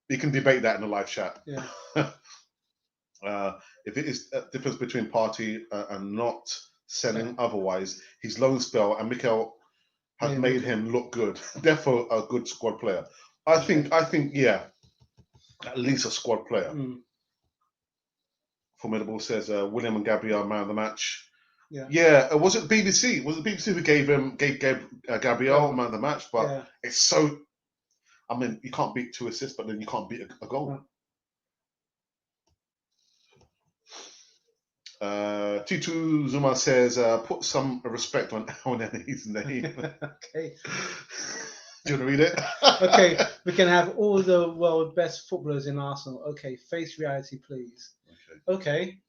you can debate that in the live chat. Yeah. If it is a difference between Partey and not selling, otherwise his loan spell and Mikel has made him look good. Therefore, a good squad player. I think, yeah, at least a squad player. Formidable says William and Gabriel man of the match. Yeah. Was it BBC? Was it BBC who gave Gabriel man of the match? But it's so. I mean, you can't beat 2 assists, but then you can't beat a goal. Tutu Zuma says, put some respect on Elneny's name. Okay. Do you want to read it? Okay, we can have all the world's best footballers in Arsenal. Okay, face reality, please. Okay.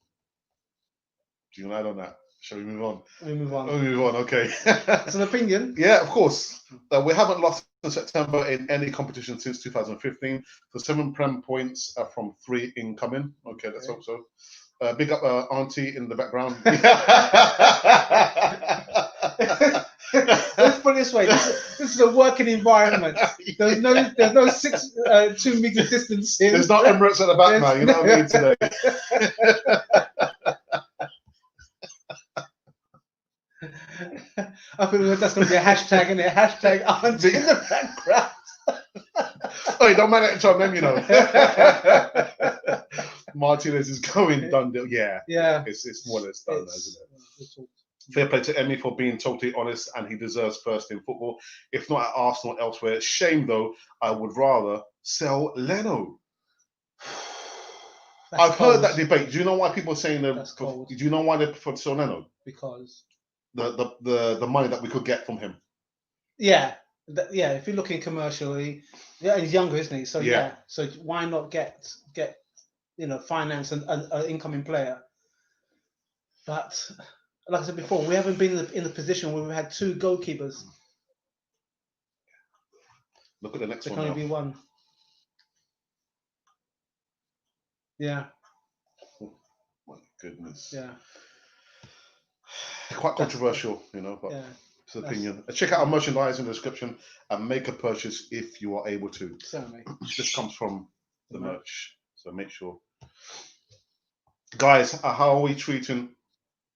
Do you want to add on that? Shall we move on? We move on. Okay. It's an opinion. Yeah, of course. We haven't lost in September in any competition since 2015. So 7 Prem points from 3 incoming. Okay, let's hope so. Big up Auntie in the background. Let's put it this way: this is a working environment. There's no 2 meter distancing. There's not Emirates at the back now. You know what I mean today. I think that's going to be a hashtag, isn't it? Hashtag Auntie in the background. Oh, you don't mind that time, you know. Martinez is going done deal. Yeah. It's more or less done, isn't it? Fair play to Emi for being totally honest, and he deserves first in football. If not at Arsenal, elsewhere. Shame though. I would rather sell Leno. I've heard that debate. Do you know why people are saying that? Do you know why they prefer to sell Leno? Because the money that we could get from him. Yeah. If you're looking commercially, he's younger, isn't he? So so why not get finance and an incoming player? But like I said before, we haven't been in the position where we've had 2 goalkeepers. Look at the next one. There can only be one. Yeah. Oh, my goodness. Yeah. Quite controversial, but it's an opinion. Check out our merchandise in the description and make a purchase if you are able to. Certainly. This comes from the merch, so make sure. Guys, how are we treating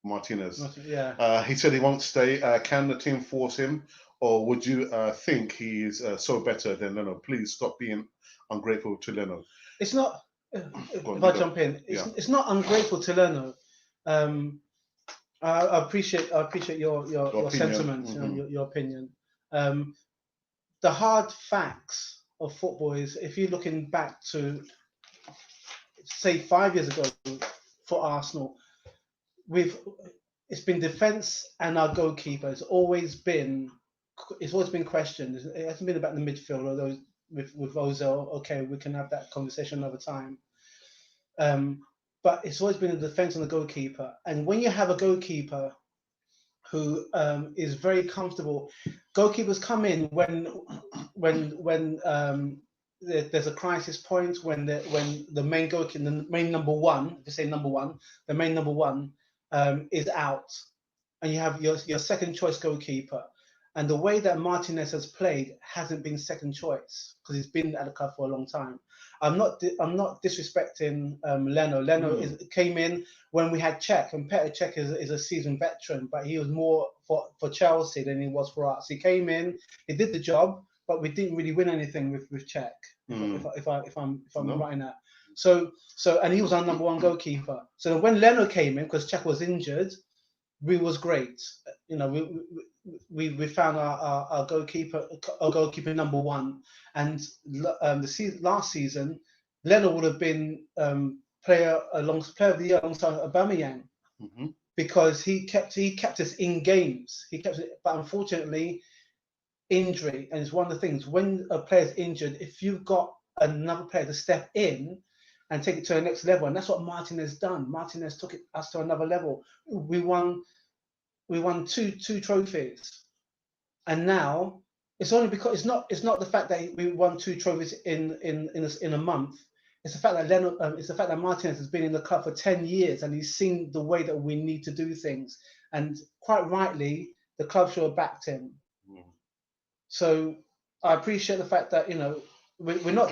Martinez? He said he won't stay. Can the team force him, or would you think he is so better than Leno? Please stop being ungrateful to Leno. It's not. If I jump in, it's not ungrateful to Leno. I appreciate your sentiments, your opinion. The hard facts of football is, if you're looking back to, say, 5 years ago for Arsenal, it's been defence and our goalkeeper. It's always been questioned. It hasn't been about the midfield, although with Ozil, okay, we can have that conversation another time. But it's always been the defence and the goalkeeper. And when you have a goalkeeper who is very comfortable, goalkeepers come in when there's a crisis point, when the main goalkeeper, the main number one, if you say number one, the main number one is out, and you have your second choice goalkeeper. And the way that Martinez has played hasn't been second choice, because he's been at the club for a long time. I'm not disrespecting Leno. Leno came in when we had Cech, and Petr Cech is a seasoned veteran, but he was more for Chelsea than he was for us. He came in, he did the job, but we didn't really win anything with Cech. If I'm right in that. So and he was our number one goalkeeper. So when Leno came in, because Cech was injured, we was great. you know, we found our goalkeeper number one, and last season, Leno would have been player of the year alongside Aubameyang Mm-hmm. because he kept us in games. But unfortunately, injury, and it's one of the things when a player's injured, if you've got another player to step in and take it to the next level, and that's what Martinez done. Martinez took us to another level. We won two trophies, and now it's only because it's not the fact that we won two trophies in a month. It's the fact that it's the fact that Martinez has been in the club for 10 years and he's seen the way that we need to do things, and quite rightly, the club should have backed him. So I appreciate the fact that we're not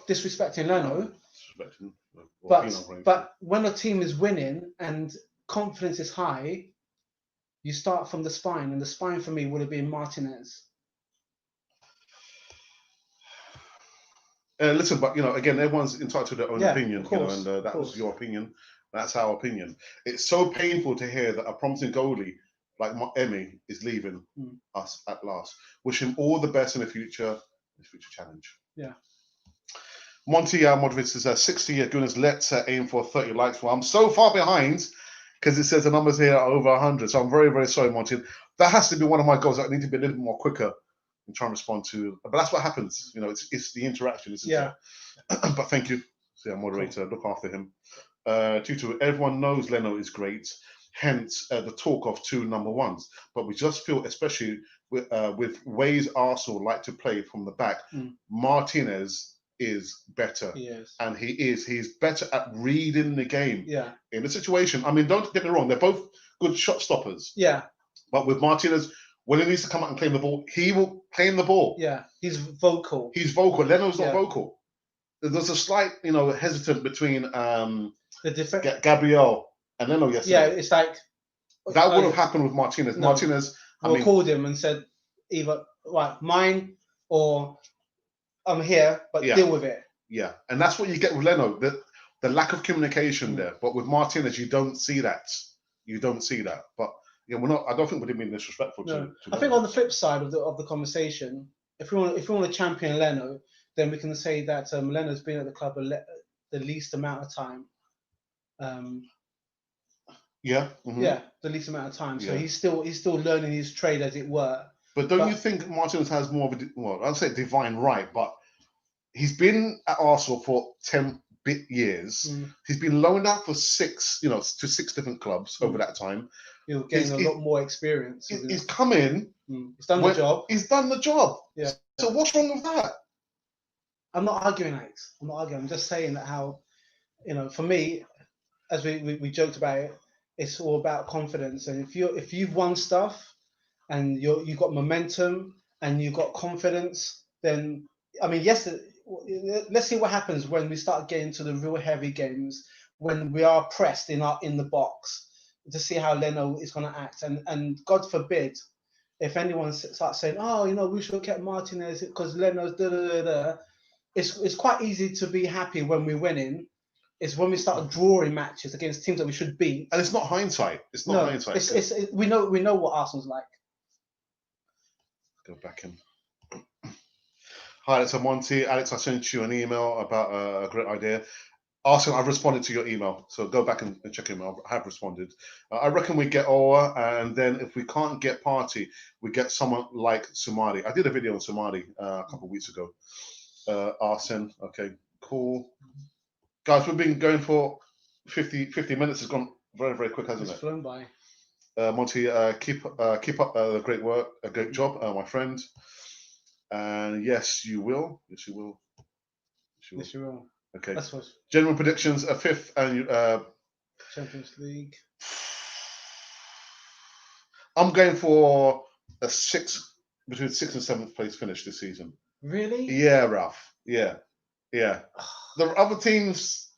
disrespecting Leno, but when a team is winning and confidence is high, you start from the spine, and the spine for me would have been Martinez. Listen, but again, everyone's entitled to their own opinion, course, and that was your opinion. That's our opinion. It's so painful to hear that a promising goalie like Emi is leaving us at last. Wish him all the best in the future challenge. Yeah. Monty Modric says 60 goodness. Let's aim for 30 likes. Well, I'm so far behind because it says the numbers here are over 100. So I'm very, very sorry, Monty. That has to be one of my goals. I need to be a little bit more quicker and try and respond to. But that's what happens. It's the interaction, isn't it? But thank you, moderator. Look after him. Tutu, everyone knows Leno is great. Hence the talk of two number ones. But we just feel, especially with ways Arsenal like to play from the back, Martinez is better. And he's better at reading the game. In the situation. I mean, don't get me wrong, they're both good shot stoppers. But with Martinez, when he needs to come out and claim the ball, he will claim the ball. He's vocal. Leno's not vocal. There's a slight, hesitant between the Gabriel and Leno yesterday. It's like that would have happened with Martinez. Martinez, called him and said either mine or I'm here, but deal with it. Yeah, and that's what you get with Leno. The lack of communication there. But with Martinez, you don't see that. But we're not. I don't think we're being disrespectful to I think on the flip side of the conversation, if we want to champion Leno, then we can say that Leno's been at the club the least amount of time. The least amount of time. So he's still learning his trade, as it were. But don't you think Martinez has more of I'd say divine right, but he's been at Arsenal for 10 years. He's been loaned out for to 6 different clubs over that time. He's getting a lot more experience. He's come in. He's done the job. He's done the job. Yeah. So what's wrong with that? I'm not arguing, Alex. I'm just saying that how, for me, as we joked about it, it's all about confidence. And if you've won stuff, and you've got momentum and you've got confidence, then let's see what happens when we start getting to the real heavy games, when we are pressed in the box, to see how Leno is going to act. And God forbid, if anyone starts saying, we should have kept Martinez because Leno's da-da-da-da, it's quite easy to be happy when we're winning. It's when we start drawing matches against teams that we should beat. And it's not hindsight. It's not hindsight. We know what Arsenal's like. Go back in. Hi, it's Monty. Alex, I sent you an email about a great idea. Arsenal, I've responded to your email, so go back and check him out. I have responded. I reckon we get Owa, and then if we can't get Partey, we get someone like Sumari. I did a video on Sumari a couple of weeks ago. Arsene, okay, cool. Guys, we've been going for 50 minutes. It's gone very, very quick, hasn't it? It's flown by. Monty, keep up the great work, a great job, my friend. And yes, you will. Yes, you will. Yes, you will. Okay. That's what. General predictions: a 5th and Champions League. I'm going for a 6th, between 6th and 7th place finish this season. Really? Yeah, Ralph. Yeah. The other teams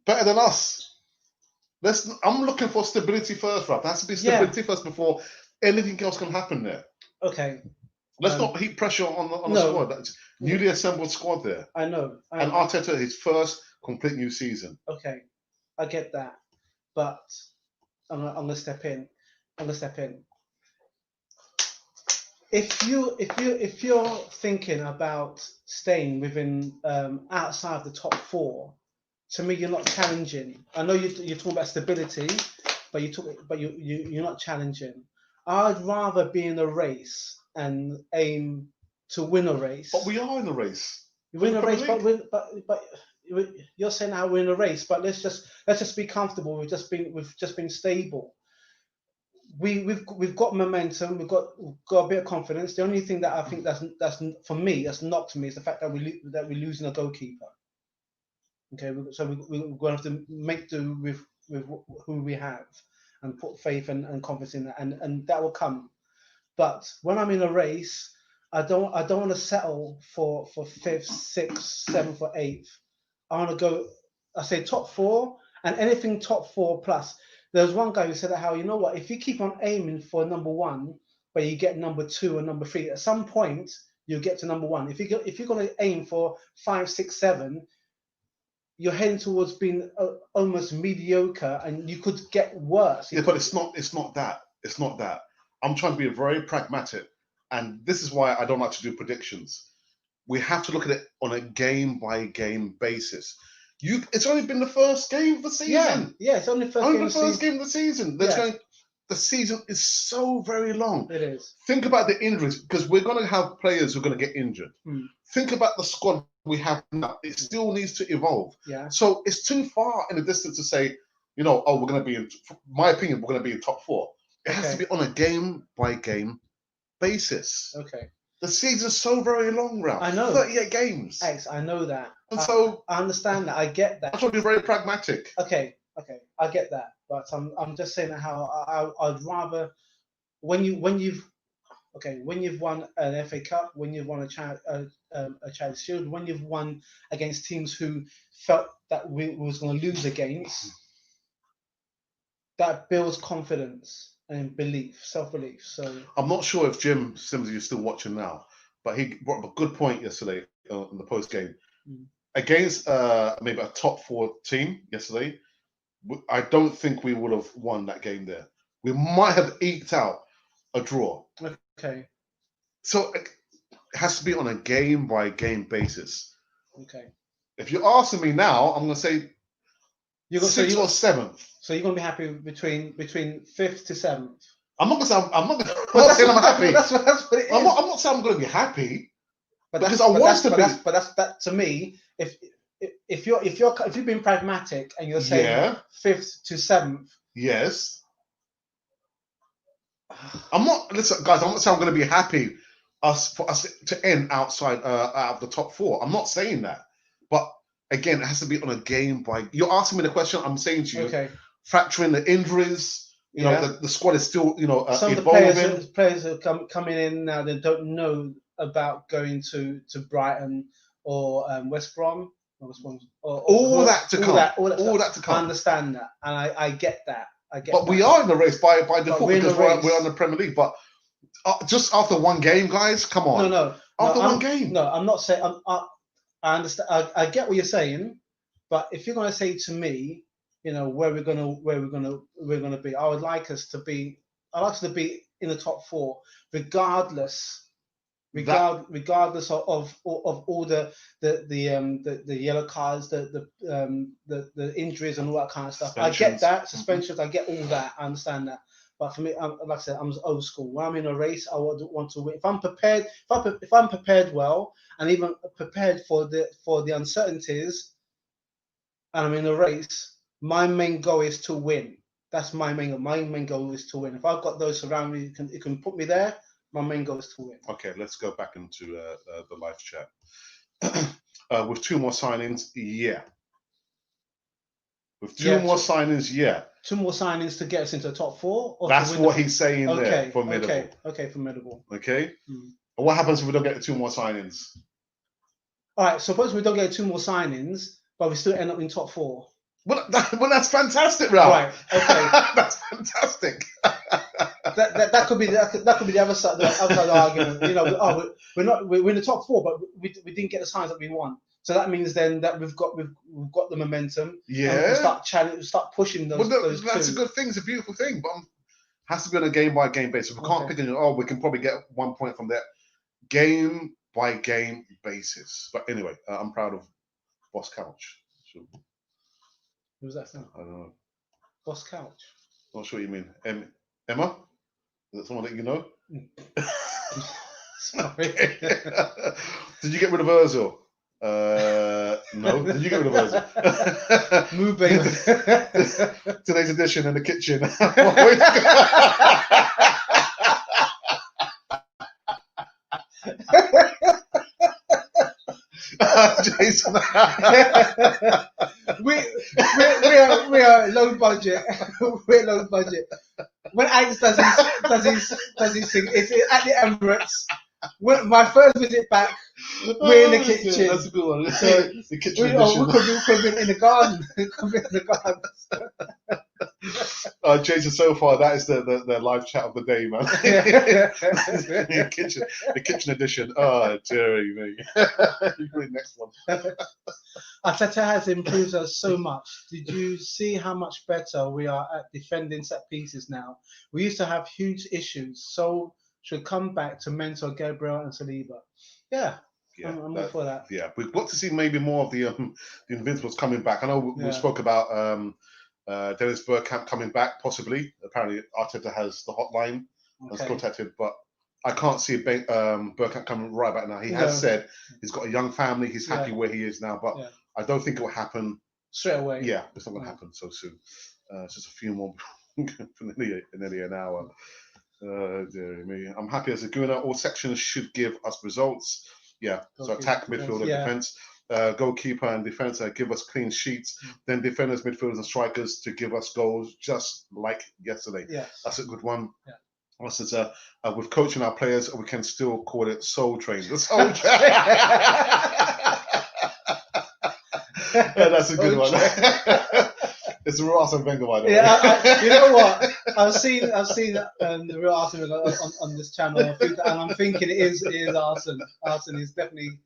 better than us. I'm looking for stability first, Ralph. There has to be stability first before anything else can happen there. Okay. Let's not heap pressure on the squad. That's newly assembled squad there. I know. And Arteta, his first complete new season. Okay, I get that, but I'm gonna step in. I'm gonna step in. If you're thinking about staying within outside of the top four, to me you're not challenging. I know you're talking about stability, but you're not challenging. I'd rather be in a race and aim to win a race. But we are in the race. You win a race, but you're saying now we're in a race. But let's just be comfortable. We've just been stable. We've got momentum. We've got a bit of confidence. The only thing that I think that's for me that's knocked me is the fact that we're losing a goalkeeper. Okay, so we're going to have to make do with who we have and put faith and confidence in that, and that will come. But when I'm in a race, I don't want to settle for fifth, sixth, seventh, or eighth. I want to go. I say top four, and anything top four plus. There was one guy who said that how, you know what, if you keep on aiming for number one, but you get number two and number three, at some point you'll get to number one. If you're going to aim for 5, 6, 7, you're heading towards being almost mediocre, and you could get worse. Yeah, but it's not that. It's not that. I'm trying to be very pragmatic, and this is why I don't like to do predictions. We have to look at it on a game-by-game basis. It's only been the first game of the season. Yeah, it's only the first game of the season. The season is so very long. It is. Think about the injuries, because we're going to have players who are going to get injured. Think about the squad we have now. It still needs to evolve. Yeah. So it's too far in the distance to say, we're going to be in, my opinion, we're going to be in top four. It has to be on a game-by-game basis. Okay. The season's so very long, Ralph. I know. 38 games. X, I know that. And so I understand that. I get that. I'm trying to be very pragmatic. Okay, I get that. But I'm just saying how I'd rather when you've won an FA Cup, when you've won a Charity Shield, when you've won against teams who felt that we was going to lose against, that builds confidence and self-belief. So I'm not sure if Jim Sims is still watching now, but he brought up a good point yesterday in the post game against maybe a top four team yesterday. I don't think we would have won that game there. We might have eked out a draw. Okay. So it has to be on a game-by-game basis. Okay. If you're asking me now, I'm going to say sixth or seventh. So you're going to be happy between fifth to seventh. I'm not saying I'm happy. That's what it is. I'm not saying I'm going to be happy. But because I want to be. But that to me, if you've been pragmatic and you're saying fifth to seventh. Yes. I'm not. Listen, guys. I'm not saying I'm going to be happy for us to end out of the top four. I'm not saying that. But again, it has to be on a game by. You're asking me the question. I'm saying to you. Okay. Factoring the injuries. You know, the squad is still, some evolving. Of the players are coming in now. They don't know about going to Brighton or West Brom. All that to come. I understand that, and I get that. But we are in the race by default because we're on the Premier League. But just after one game, guys, come on. No. After one game. No, I'm not saying. I understand. I get what you're saying, but if you're going to say to me, where we're gonna be, I would like us to be. I'd like us to be in the top four, regardless of all the yellow cards, the injuries and all that kind of stuff. I get that suspensions. I get all that. I understand that. But for me, like I said, I'm old school. When I'm in a race, I want to win. If I'm prepared, if I'm prepared well, and even prepared for the uncertainties, and I'm in a race, my main goal is to win. That's my main goal. My main goal is to win. If I've got those around me, you can put me there. My main goal is to win. Okay, let's go back into the live chat. With 2 more signings, yeah. With two more signings, yeah. 2 more signings to get us into the top 4? Or that's what he's saying there. Formidable. Okay, formidable. Okay. And what happens if we don't get the 2 more signings? All right, suppose we don't get 2 more signings, but we still end up in top 4. Well, that's fantastic, Ralph. Right. Okay. That's fantastic. that could be the other side of the argument. We're in the top 4, but we didn't get the signs that we want. So that means then that we've got the momentum. Yeah. And we can start pushing those. Well, that's a good thing. It's a beautiful thing. But Has to be on a game by game basis. We can't pick and we can probably get 1 point from that. Game by game basis. But anyway, I'm proud of Boss Couch. Sure. Who was that sound? I don't know. Boss Couch. Not sure what you mean. Emma? Is that someone that you know? Sorry. Did you get rid of Ozil? No. Did you get rid of Ozil? Move, baby. Today's edition in the kitchen. Jason. we are low budget. We're low budget. When Alex does his thing, it's at the Emirates. When my first visit back, we're in the kitchen. That's a good one. So the kitchen we edition. could have been in the garden. Jason, so far that is the live chat of the day, man. the kitchen edition. Oh, dearie me. Next one. Arteta has improved us so much. Did you see how much better we are at defending set pieces now? We used to have huge issues, so should come back to mentor Gabriel and Saliba. Yeah, I'm all for that. Yeah, we've got to see maybe more of the Invincibles coming back. I know we spoke about Dennis Bergkamp coming back, possibly. Apparently, Arteta has the hotline, has contacted, but I can't see Bergkamp coming right back now. He has said he's got a young family, he's happy where he is now, but I don't think it will happen straight away. Yeah, it's not going to happen so soon. It's just a few more, nearly an hour. Dear me. I'm happy as a Guna. All sections should give us results. Yeah, so attack, midfield, and defense. Goalkeeper and defense give us clean sheets. Then defenders, midfielders, and strikers to give us goals, just like yesterday. That's a good one. Says, with coaching our players, we can still call it soul train. The soul train. That's a good one. It's a real Arsene Wenger, by the way. You know what? I've seen the real Arsene Wenger on this channel, and I'm thinking it is Arsene. Arsene is definitely.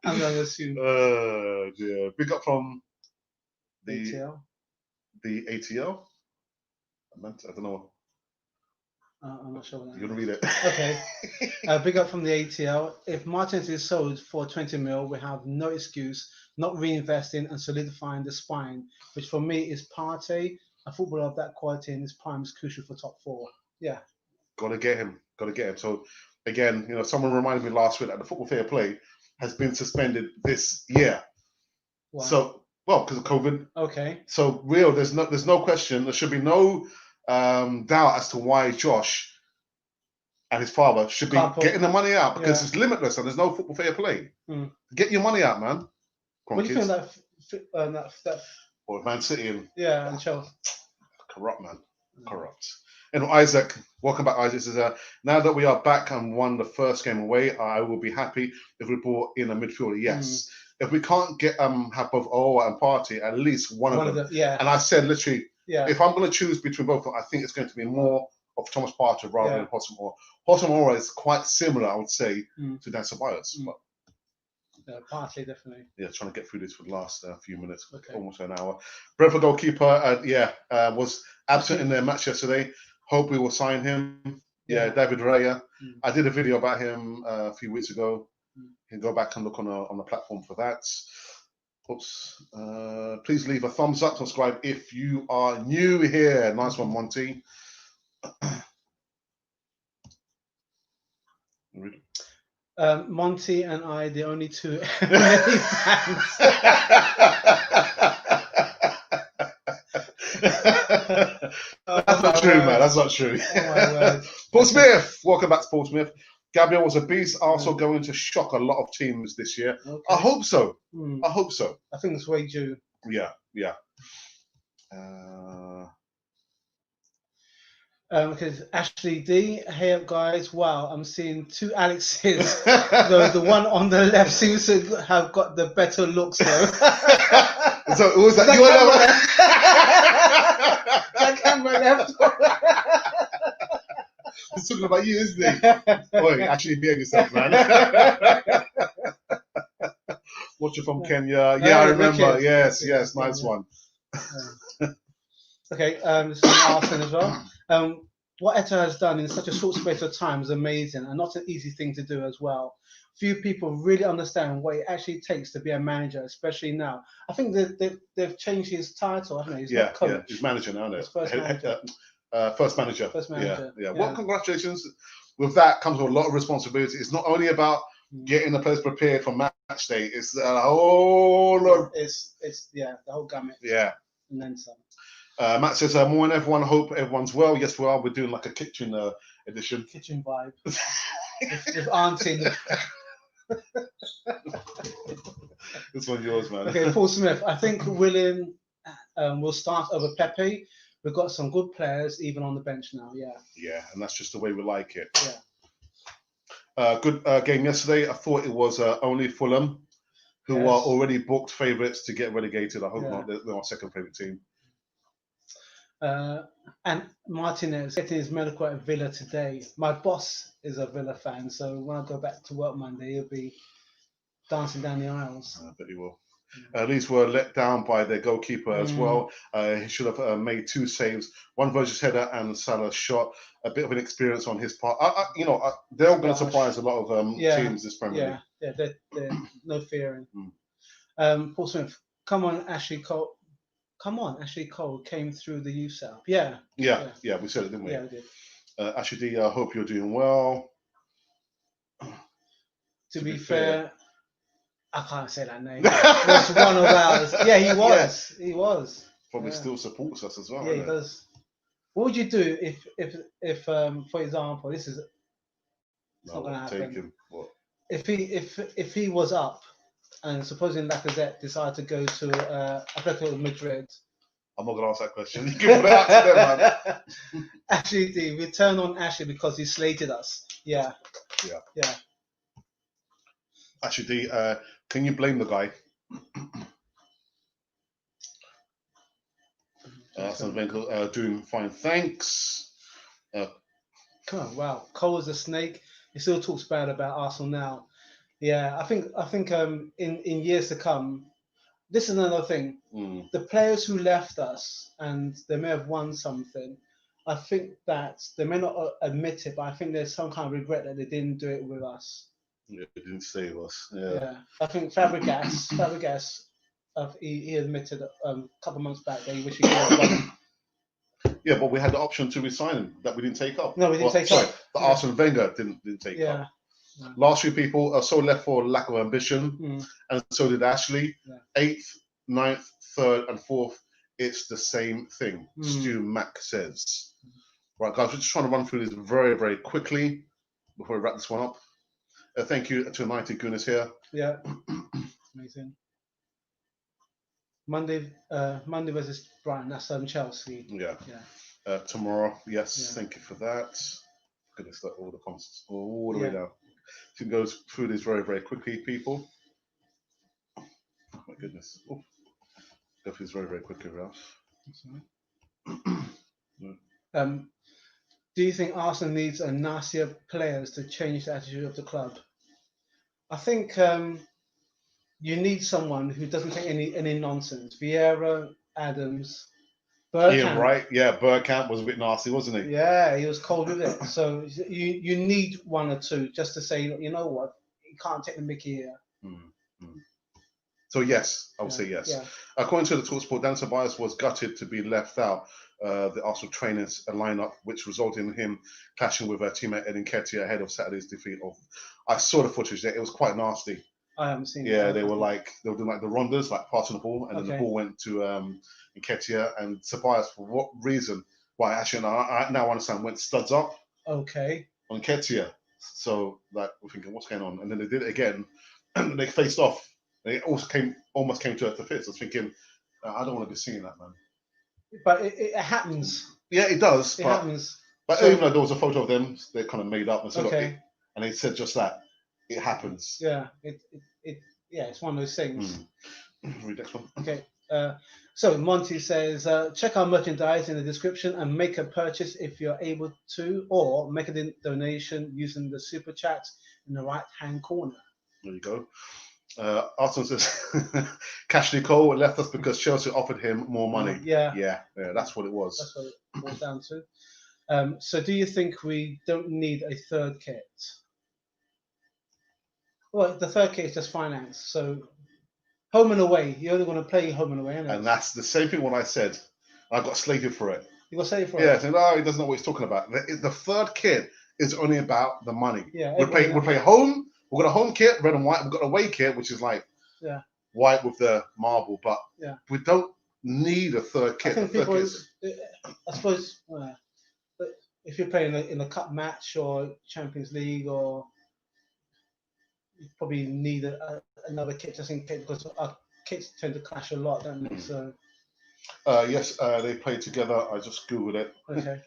I'm going to assume. Yeah. Big up from the ATL. The ATL. I don't know. I'm not sure. You're gonna read it. Okay. Big up from the ATL. If Martinez is sold for 20 mil, we have no excuse not reinvesting and solidifying the spine, which for me is Partey. A footballer of that quality in his prime is crucial for top four. Yeah. Gotta get him. So again, someone reminded me last week that the Football Fair Play has been suspended this year. Why? So because of COVID. Okay. So there's no question. There should be no doubt as to why Josh and his father should be getting the money out, because it's limitless and there's no Football Fair Play. Get your money out, man. What do you think of that? Or Man City and Chelsea. Corrupt, man. Corrupt. And Isaac, welcome back, Isaac. Says, now that we are back and won the first game away, I will be happy if we brought in a midfielder. Yes. If we can't get have both Owa and Partey, at least one of them. And I said literally, if I'm going to choose between both of them, I think it's going to be more of Thomas Partey rather than Hotspur. Hotspur is quite similar, I would say, to Dan Ceballos. But Partey, definitely. Yeah, trying to get through this for the last few minutes, almost an hour. Brentford goalkeeper, was absent in their match yesterday. Hope we will sign him. David Raya. I did a video about him a few weeks ago. You can go back and look on the platform for that. Oops. Please leave a thumbs up, subscribe if you are new here. Nice one, Monty. Monty and I, the only two fans. That's not true, man. That's not true. Paul Smith, welcome back to Paul Smith. Gabriel was a beast, also going to shock a lot of teams this year. I hope so. I hope so. I think it's way due. Yeah. Because Ashley D, hey up guys, wow, I'm seeing two Alexes. the one on the left seems to have got the better looks though. So it was like, you that camera left. He's talking about you, isn't he? Boy, actually behave yourself, man. Watching from Kenya. Yeah, I remember. Yes, nice one. Okay, this is from Arsene as well. what Etta has done in such a short space of time is amazing and not an easy thing to do as well. Few people really understand what it actually takes to be a manager, especially now. I think they've changed his title, haven't they? He's not coach. Yeah, he's manager now, isn't it? He's first manager. First manager. First manager. Yeah. Well, congratulations. With that comes with a lot of responsibility. It's not only about getting the players prepared for match day. It's a whole lot. It's the whole gamut. Yeah. And then some. Matt says, morning everyone, hope everyone's well. Yes, we are. We're doing like a kitchen edition. Kitchen vibe. with Auntie. This one's yours, man. Okay, Paul Smith. I think William will start over Pepe. We've got some good players even on the bench now. Yeah. Yeah, and that's just the way we like it. Yeah. Good game yesterday. I thought it was only Fulham, who are already booked favourites to get relegated. I hope not. They're our second favourite team. And Martinez getting his medical at Villa today. My boss is a Villa fan, so when I go back to work Monday, he'll be dancing down the aisles. I bet he will. Leeds were let down by their goalkeeper as well. He should have made 2 saves, one Virgil's header and Salah's shot. A bit of an experience on his part. They're all going to surprise a lot of teams this Premier League. Yeah, they're no fearing. Paul Smith, come on, Ashley Cole. Come on, Ashley Cole came through the youth setup. Yeah, we said it, didn't we? Yeah, we did. Ashley D, I hope you're doing well. To be fair, I can't say that name. Was one of ours. Yeah, he was. He was. Probably still supports us as well. Yeah, he does. What would you do if for example, this is not going to happen. Take him. What? If he was up, and supposing Lacazette decided to go to Atletico Madrid. I'm not going to answer that question. You give it out to them, man. Ashley, we turn on Ashley because he slated us. Yeah. Ashley D, can you blame the guy? Arsene Wenger doing fine, thanks. Oh, wow, Cole is a snake. He still talks bad about Arsenal now. Yeah, I think in years to come, this is another thing. The players who left us and they may have won something, I think that they may not admit it, but I think there's some kind of regret that they didn't do it with us. Yeah, they didn't save us. Yeah. I think Fabregas, he admitted a couple months back that he wished he could have won. Yeah, but we had the option to resign him that we didn't take up. No, we didn't take up. The Arsene Wenger didn't take up. No. Last 3 people are so left for lack of ambition, and so did Ashley. 8th, 9th, 3rd, and 4th. It's the same thing. Stu Mack says. Right, guys, we're just trying to run through this very, very quickly before we wrap this one up. Thank you to 90 Goodness here. Yeah, amazing. Monday versus Brighton. That's Chelsea. Yeah. Tomorrow. Yes. Yeah. Thank you for that. Goodness, all the comments all the way down. You can go through this very, very quickly, people. Oh my goodness. Go through this very, very quickly, Ralph. Do you think Arsenal needs a nastier players to change the attitude of the club? I think you need someone who doesn't take any nonsense. Vieira, Adams, Bergkamp. Ian Wright, Bergkamp was a bit nasty, wasn't he? Yeah, he was cold with it. So you need 1 or 2 just to say, you know what, you can't take the mickey here. So yes, I would say yes. Yeah. According to the TalkSport, Dan Tobias was gutted to be left out the Arsenal trainers lineup, which resulted in him clashing with teammate Ed Nketiah ahead of Saturday's defeat. I saw the footage there; it was quite nasty. I haven't seen it. Yeah, they were doing like the rondas, like passing the ball, and then the ball went to Nketiah and Tobias. For what reason? Why? Actually, I now understand. Went studs up. Okay. On Nketiah. So we're thinking, what's going on? And then they did it again, and they faced off. They almost came to the fist. I was thinking, I don't want to be seeing that, man. But it happens. Yeah, it does. It happens. But even though there was a photo of them, they kind of made up and said, and they said just that. It happens. Yeah, it's one of those things. Read next one. Okay. So Monty says, check our merchandise in the description and make a purchase if you're able to, or make a donation using the super chat in the right-hand corner. There you go. Arsenal says, Cashley Cole left us because Chelsea offered him more money. Yeah, that's what it was. That's what it boils down to. So do you think we don't need a third kit? Well, the third kit is just finance. So home and away, you're only going to play home and away, isn't it? And that's the same thing what I said. I got slated for it. You got saved for Yeah, it. saying, no, he doesn't know what he's talking about. The third kit is only about the money. Yeah, we play home. We've got a home kit, red and white. We've got a away kit, which is like white with the marble. But we don't need a third kit. I think people, I suppose, if you're playing in a cup match or Champions League, or you probably need another kit just in case, because our kits tend to clash a lot, don't they? So. Yes, they played together. I just googled it. Okay.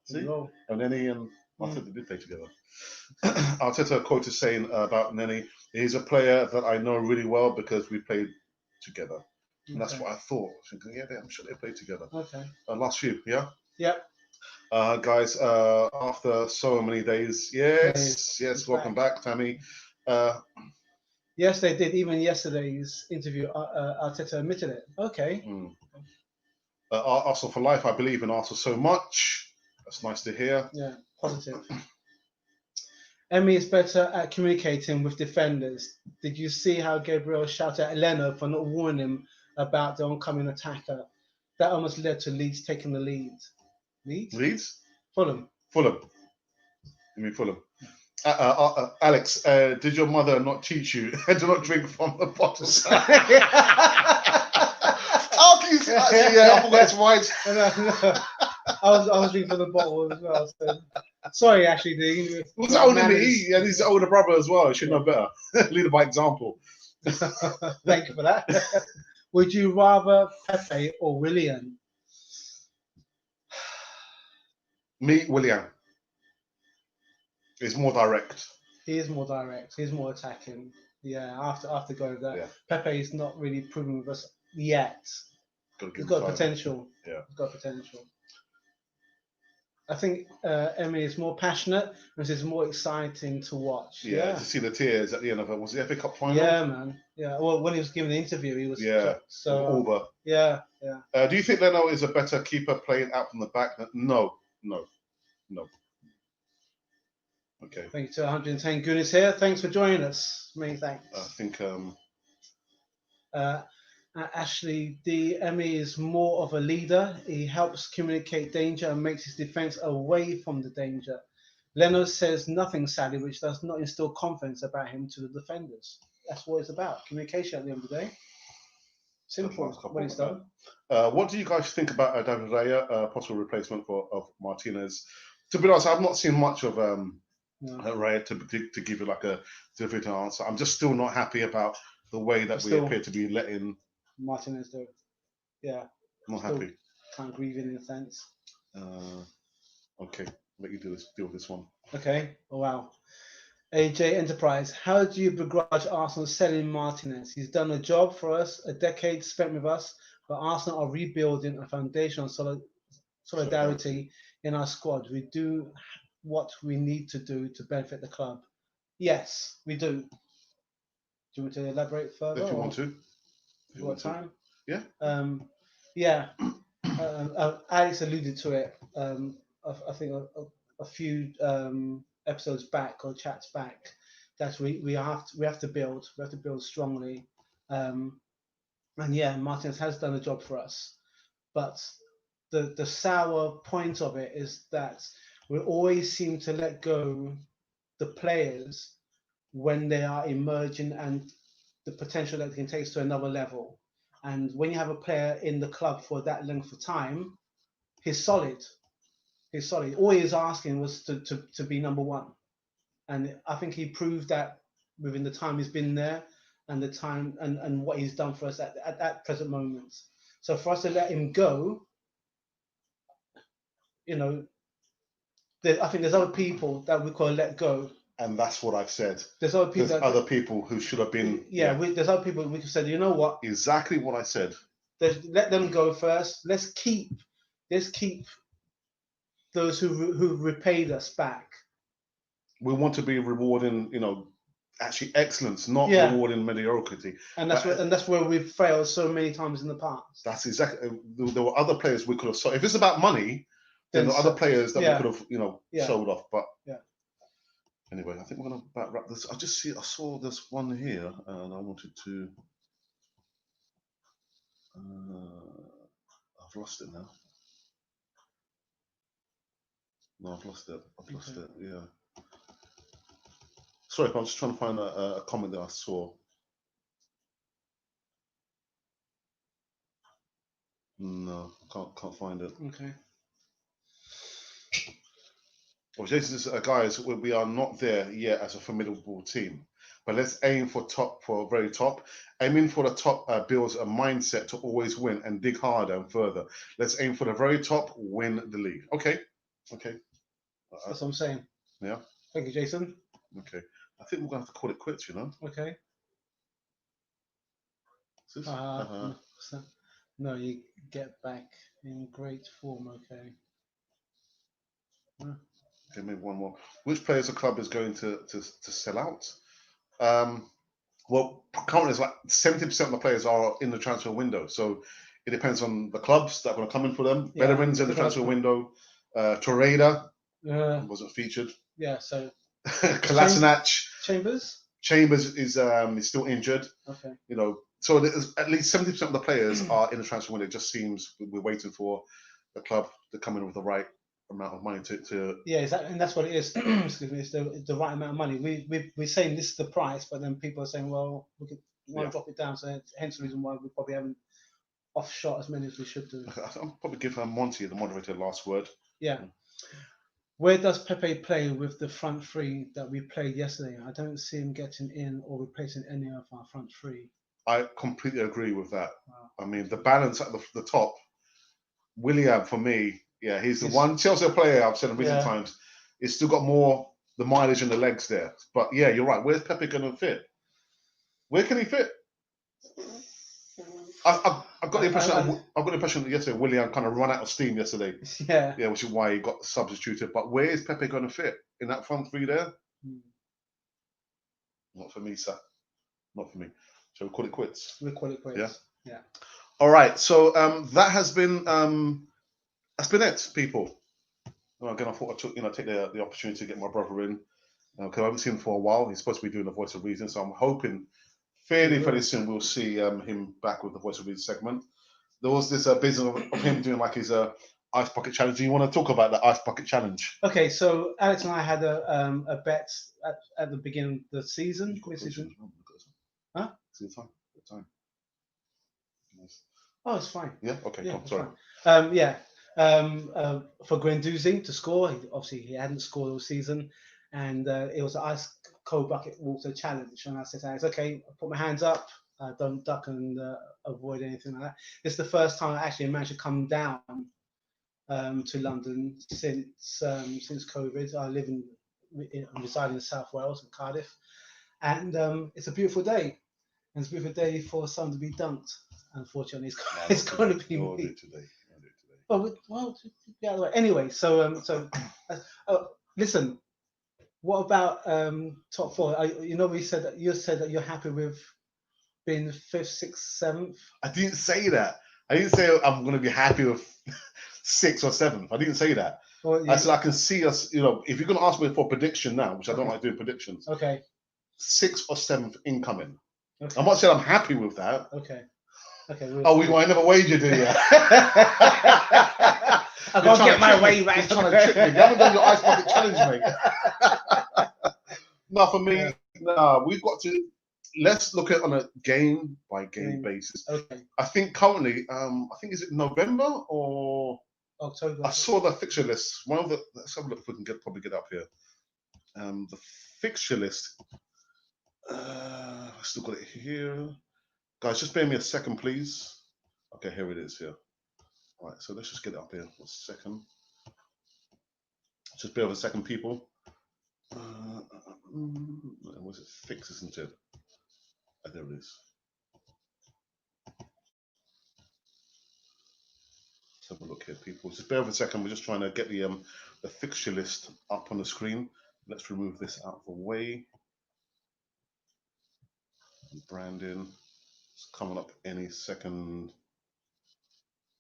See, Elneny and Martinez did play together. Arteta quoted saying about Nenny, he's a player that I know really well because we played together. And that's what I thought. Thinking, yeah, I'm sure they played together. Okay. Last few, yeah? Yep. Guys, after so many days, yes, welcome back, Tammy. Yes, they did. Even yesterday's interview, Arteta admitted it. Okay. Arsenal for life. I believe in Arsenal so much. That's nice to hear. Yeah, positive. Emi is better at communicating with defenders. Did you see how Gabriel shouted at Leno for not warning him about the oncoming attacker? That almost led to Leeds taking the lead. Leeds? Fulham. You mean Fulham? Alex, did your mother not teach you do not drink from the bottle? How can you say that? Yeah, I forgot it's white. No. I was drinking from the bottle as well. So. Sorry, actually, Dean. Who's older than me? And he's the older brother as well. Should know better. Lead by example. Thank you for that. Would you rather Pepe or Willian? Me, Willian. He's more direct. He is more direct. He's more attacking. Yeah, after going there. Yeah. Pepe is not really proven with us yet. He's got potential. Yeah. He's got potential. I think Emi is more passionate, which is more exciting to watch. Yeah, to see the tears at the end of it. Was the FA Cup final? Yeah, man. Yeah. Well, when he was giving the interview, he was so over. Yeah. Do you think Leno is a better keeper playing out from the back? No. Okay. Thank you to 110 Goonies here. Thanks for joining us. Many thanks. I think. Ashley D. Emi is more of a leader. He helps communicate danger and makes his defence away from the danger. Leno says nothing, sadly, which does not instill confidence about him to the defenders. That's what it's about. Communication at the end of the day. Simple when it's done. What do you guys think about David Raya, possible replacement of Martinez? To be honest, I've not seen much of Raya to give you like a definitive answer. I'm just still not happy about the way that we appear to be letting Martinez do. Yeah. Not happy. Can't grieve in a sense. Okay, let you deal with this one. Okay. Oh, wow. AJ Enterprise, how do you begrudge Arsenal selling Martinez? He's done a job for us, a decade spent with us, but Arsenal are rebuilding a foundation on solidarity in our squad. We do what we need to do to benefit the club. Yes, we do. Do you want to elaborate further? If you want to. If you want time? Yeah. Alex alluded to it. I think a few episodes back or chats back that we have to build. We have to build strongly. And Martinez has done a job for us, but the sour point of it is that we always seem to let go the players when they are emerging and the potential that they can take us to another level. And when you have a player in the club for that length of time, he's solid. All he was asking was to be number one. And I think he proved that within the time he's been there and the time and what he's done for us at that present moment. So for us to let him go, I think there's other people that we could let go. And that's what I've said. There's other people who should have been. There's other people we could say, you know what? Exactly what I said. Let them go first. Let's keep those who repaid us back. We want to be rewarding, actually excellence, not rewarding mediocrity. And that's where we've failed so many times in the past. That's exactly. There were other players we could have sold. If it's about money, than the other players that we yeah. could have, showed off. But Yeah. anyway, I think we're gonna about wrap this. I saw this one here, and I wanted to. I've lost it now. No, I've lost it. Yeah. Sorry, I'm just trying to find a comment that I saw. No, can't find it. Okay. Well, Jason says, guys, we are not there yet as a formidable team, but let's aim for very top. Aiming for the top builds a mindset to always win and dig harder and further. Let's aim for the very top, win the league. Okay. That's what I'm saying. Yeah. Thank you, Jason. Okay. I think we're gonna have to call it quits. Okay. No, you get back in great form. Okay. Okay, maybe one more. Which players the club is going to sell out? Well, currently it's like 70% of the players are in the transfer window. So it depends on the clubs that are going to come in for them. Yeah, Bellerin's in the transfer window. Torreira wasn't featured. Yeah, so Kolasinac. Chambers is still injured. Okay. So there's at least 70% of the players are in the transfer window. It just seems we're waiting for the club to come in with the right amount of money to yeah, exactly, and that's what it is. Excuse me, it's the right amount of money. We're saying this is the price, but then people are saying, well, we want to drop it down. So hence the reason why we probably haven't offshot as many as we should do. I'll probably give Monty, the moderator, the last word. Yeah. Where does Pepe play with the front three that we played yesterday? I don't see him getting in or replacing any of our front three. I completely agree with that. Wow. I mean, the balance at the top, William, for me, he's the one Chelsea player I've said in recent times. He's still got more the mileage and the legs there. But yeah, you're right. Where's Pepe going to fit? Where can he fit? I've got the impression that yesterday William kind of run out of steam yesterday. Yeah, which is why he got substituted. But where is Pepe going to fit in that front three there? Not for me, sir. Not for me. Shall we call it quits? We'll call it quits. Yeah. All right. So that has been it, people. Well, again, I thought I took take the opportunity to get my brother in because I haven't seen him for a while. He's supposed to be doing the Voice of Reason, so I'm hoping fairly soon we'll see him back with the Voice of Reason segment. There was this business of him doing like his ice bucket challenge. Do you want to talk about the ice bucket challenge? Okay, so Alex and I had a bet at the beginning of the season. Huh? See the time. Nice. Oh, it's fine. Yeah. Okay. Yeah, sorry. For Guendouzi to score, obviously he hadn't scored all season, and it was an ice cold bucket water challenge. And I said to Alex, okay, I put my hands up, don't duck and avoid anything like that. It's the first time I actually managed to come down to London since COVID. I live reside in South Wales in Cardiff, and it's a beautiful day. And it's a beautiful day for someone to be dunked. Unfortunately, it's going to be me. Today. Well, anyway, so listen. What about top four? We said that you said that you're happy with being 5th, 6th, 7th. I didn't say that. I didn't say I'm going to be happy with 6th or 7th. I didn't say that. Well, I said I can see us. If you're going to ask me for a prediction now, which I don't like doing predictions. Okay. 6th or 7th incoming. Okay. I'm not saying I'm happy with that. Okay. I never wagered, do you? I can't get my way back. You're trying to trick me. You haven't done your ice bucket challenge, mate. No, for me, no. We've got to. Let's look at it on a game by game basis. Okay. I think currently, is it November or October? I saw the fixture list. Let's have a look if we can probably get up here. The fixture list. I still got it here. Guys, just bear me a second, please. Okay, here it is here. All right, so let's just get it up here. A second. Just bear with a second, people. Was it fixed, isn't it? Oh, there it is. Let's have a look here, people. Just bear with a second. We're just trying to get the fixture list up on the screen. Let's remove this out of the way. Branding. It's coming up any second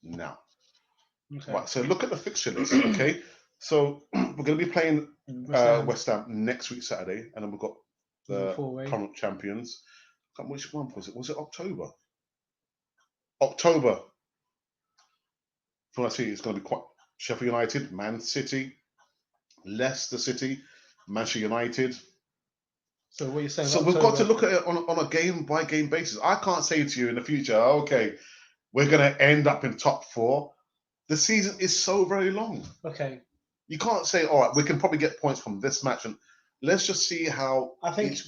now. Okay. Right, so look at the fixture list, okay? So we're going to be playing West Ham next week, Saturday, and then we've got the current champions. Which month was it? Was it October? October. From what I see, it's going to be quite Sheffield United, Man City, Leicester City, Manchester United. So what you're saying? So we've got to look at it on a game by game basis. I can't say to you in the future, okay, we're going to end up in top 4. The season is so very long. Okay. You can't say, all right, we can probably get points from this match, and let's just see how. I think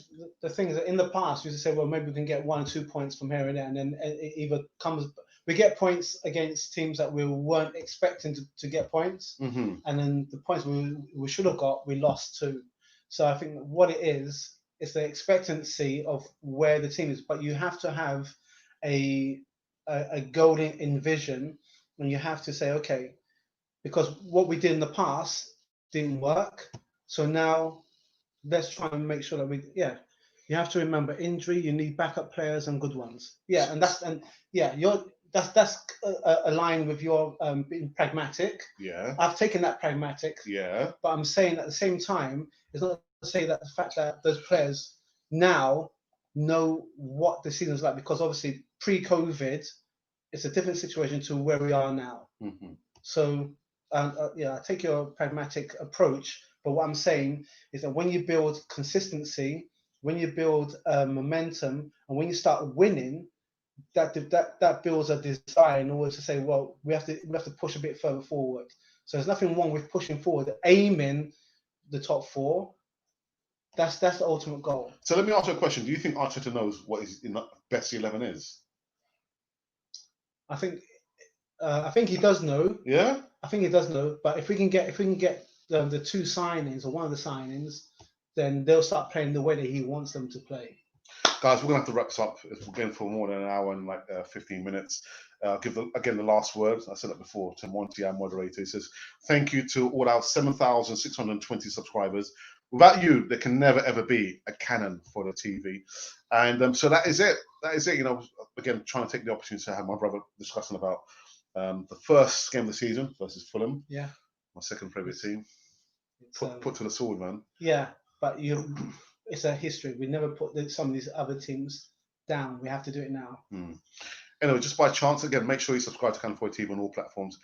the thing is that in the past we used to say, well, maybe we can get 1 or 2 points from here and there, and then it either comes. We get points against teams that we weren't expecting to get points, Mm-hmm. and then the points we should have got, we lost to. So I think what it is the expectancy of where the team is, but you have to have a goal in vision, and you have to say, okay, because what we did in the past didn't work, so now let's try and make sure that you have to remember injury, you need backup players and good ones. That's aligned with your being pragmatic. Yeah. I've taken that pragmatic. Yeah. But I'm saying at the same time, it's not to say that the fact that those players now know what the season's like, because obviously pre-COVID, it's a different situation to where we are now. Mm-hmm. So I take your pragmatic approach, but what I'm saying is that when you build consistency, when you build momentum, and when you start winning, that builds a desire in order to say, well, we have to push a bit further forward. So there's nothing wrong with pushing forward, aiming the top 4. That's the ultimate goal. So let me ask you a question. Do you think Arteta knows what his best 11 is? I think he does know. Yeah. I think he does know. But if we can get the 2 signings or one of the signings, then they'll start playing the way that he wants them to play. Guys, we're going to have to wrap this up. We're going for more than an hour and 15 minutes. Give the last words. I said that before to Monty, our moderator. He says, thank you to all our 7,620 subscribers. Without you, there can never, ever be a Canon for the TV. And so that is it. That is it. You know, again, trying to take the opportunity to have my brother discussing about the first game of the season versus Fulham. Yeah. My second favourite team. Put to the sword, man. Yeah, but it's a history. We never put some of these other teams down. We have to do it now. Anyway, just by chance, again, make sure you subscribe to Canon TV on all platforms.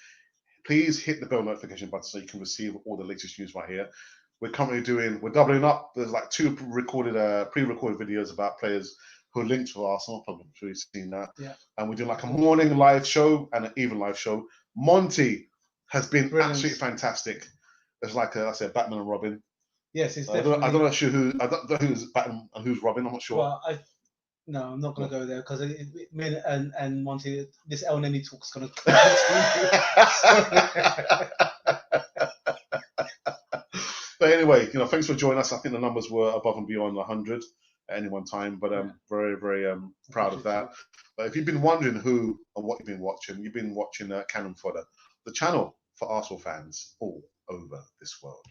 Please hit the bell notification button so you can receive all the latest news right here. We're doubling up. There's 2 pre-recorded videos about players who are linked to Arsenal. Probably sure you've seen that. Yeah. And we're doing a morning live show and an evening live show. Monty has been absolutely fantastic. It's like I said, Batman and Robin. Yes, it's I don't know who's Batman and who's Robin. I'm not sure. Well, no, I'm not going to go there because me and Monty, this Elneny talk's going to But anyway, thanks for joining us. I think the numbers were above and beyond 100 at any one time, but I'm very, very proud of that. But if you've been wondering who and what you've been watching Cannon Fodder, the channel for Arsenal fans all over this world.